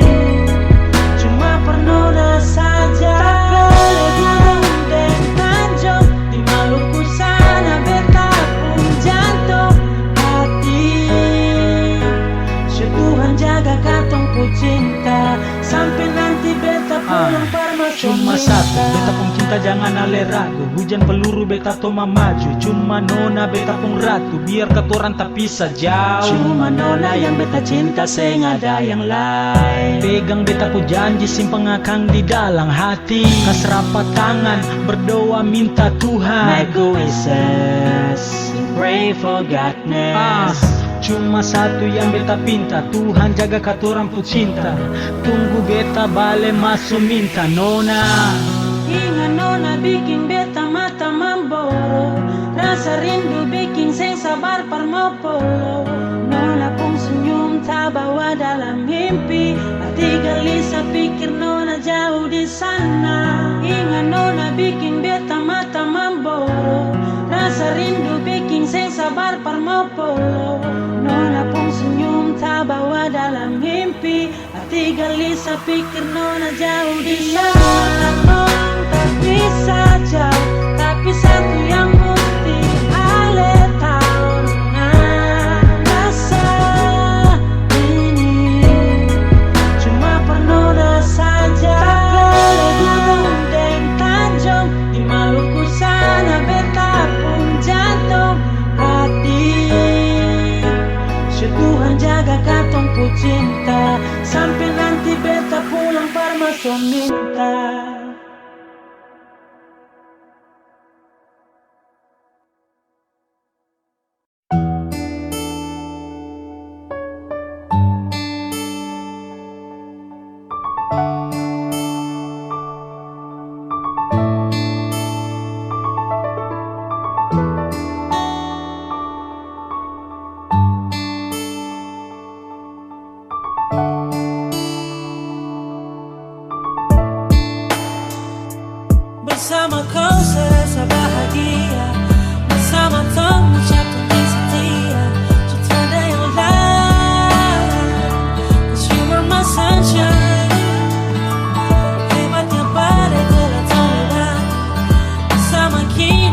cuma pernoda saja. Tak boleh gunung dan tanjung, di Maluku sana beta pun jantung hati. Tuhan jaga katong pu cinta, sampai nanti beta pulang parma. Cuma satu, beta pun cinta jangan ale ragu. Hujan peluru beta toma maju, cuma nona beta pun ratu. Biar katoran tak bisa jauh, cuma nona yang beta cinta, seng ada yang lain. Pegang beta pun janji simpan akang di dalam hati. Kas rapat tangan, berdoa minta Tuhan. Make wishes, pray for godness. Cuma satu yang beta pinta, Tuhan jaga katoran pu cinta. Tunggu beta bale masuk minta nona. Ingat nona bikin beta mata memboro, rasa rindu bikin seng sabar parmo polo. Nona pun senyum tak bawa dalam mimpi, hati gelisah pikir nona jauh di sana. Ingat nona bikin beta mata memboro, rasa rindu bikin seng sabar parmo polo. Nona pun senyum tak bawa dalam mimpi, hati gelisah pikir nona jauh di sana. Tak bisa jauh, tapi satu yang mesti ale tahu, rasa ini cuma pernoda saja. Tak boleh gunung dan tanjung, di Maluku sana beta pun jantung hati. Tuhan jaga katong pu cinta, sampai nanti beta pulang parma so minta. Bersama kau serasa bahagia, bersama kau ucap janji setia. So tiada yang lain, 'cause you are my sunshine. Hebatnya badai telah terlewat, bersama kita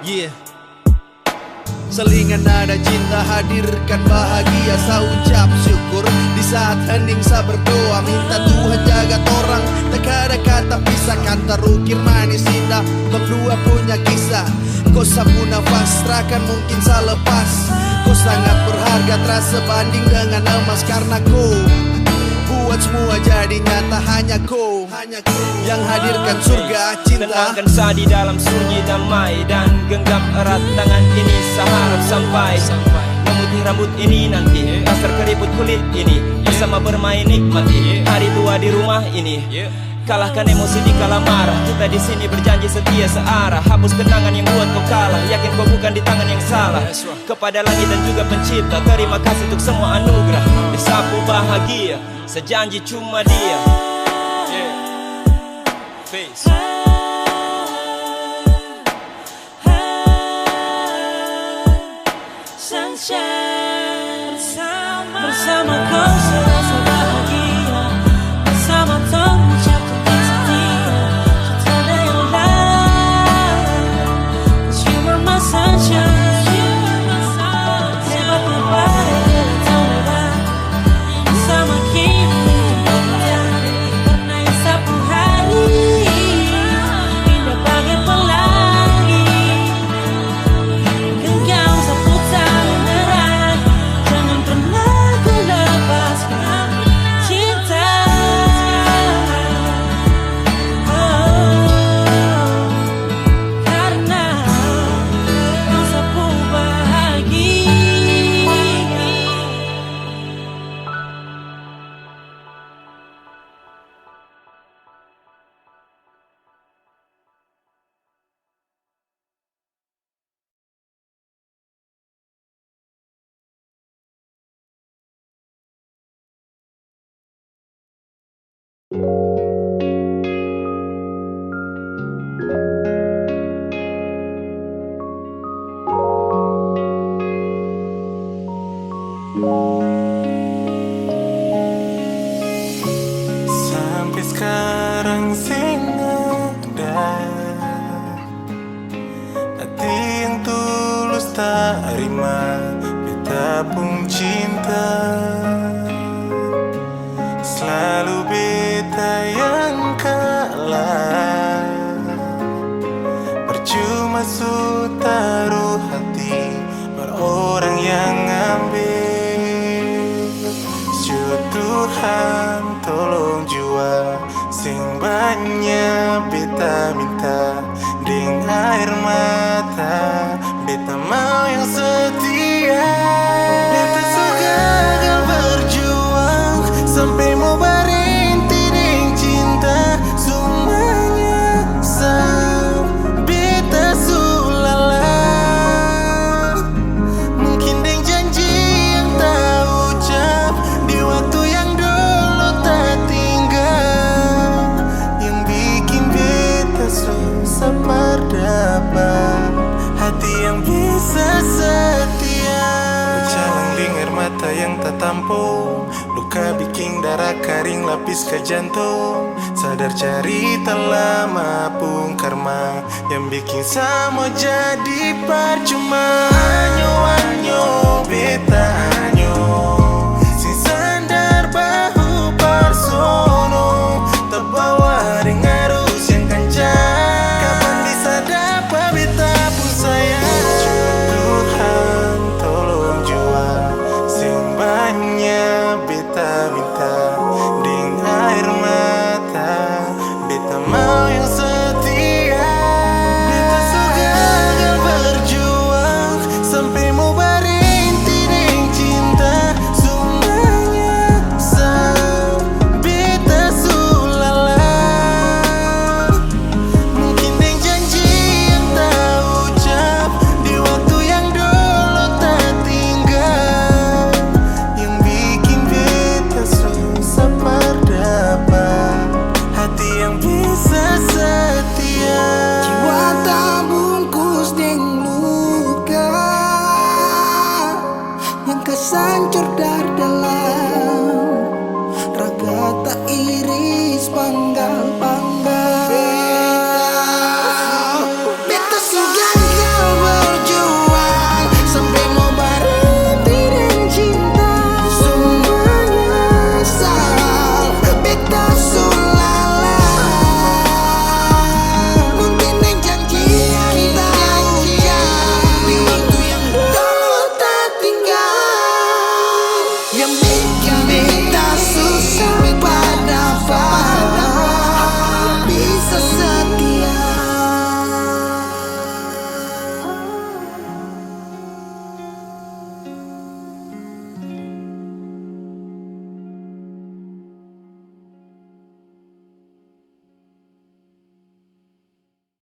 Yeah. Selingan nada cinta hadirkan bahagia. Sa ucap syukur di saat hening sa berdoa. Minta Tuhan jaga torang, tak ada kata pisahkan. Terukir manis indah, berdua punya kisah. Kau sapu nafas, serahkan mungkin sa lepas. Kau sangat berharga, terasa banding dengan emas. Karena kau buat semua jadi nyata. Hanya kau yang hadirkan surga cinta. Tenangkan sa di dalam sunyi damai, dan genggam erat tangan ini. Seharap sampai memutih rambut ini nanti, kasar keriput kulit ini, bersama bermain nikmati hari tua di rumah ini. Kalahkan emosi di kala marah, kita di sini berjanji setia searah. Hapus kenangan yang buat kau kalah, yakin kau bukan di tangan yang salah. Kepada langit dan juga pencipta, terima kasih untuk semua anugerah. Disapu bahagia, sejanji cuma dia. Face. Sunshine, bersama kau serasa bahagia. Bersama kau ucap janji setia. Tak ada yang lain. 'Cause you are my sunshine. Hebatnya badai tak lewat. Bersama kita warna yang sapu hari. Indah bagai pelangi. Genggam sapu tangan erat. Jangan pernah kau lepaskan cinta. Karena kau sapu bahagia. Sampai sekarang sing ada hati yang tulus tak rima beta pun cinta. Selalu beta yang kalah. Percuma su taruh hati berorang yang ambil. Tuhan tolong jua sing banyak beta minta. Ding air mata beta mau yang setia. Beta suka akan berjuang sampai mau berhenti ding cinta. Semuanya sang beta sulala. Mungkin ding janji yang tak ucap di waktu yang dulu tak tinggal, yang bikin beta susah berdapat hati yang bisa setia. Berjalan dengar mata yang tak tampung, luka bikin darah kering lapis ke jantung. Sadar cari tak lama pun karma yang bikin semua jadi percuma. Anyo beta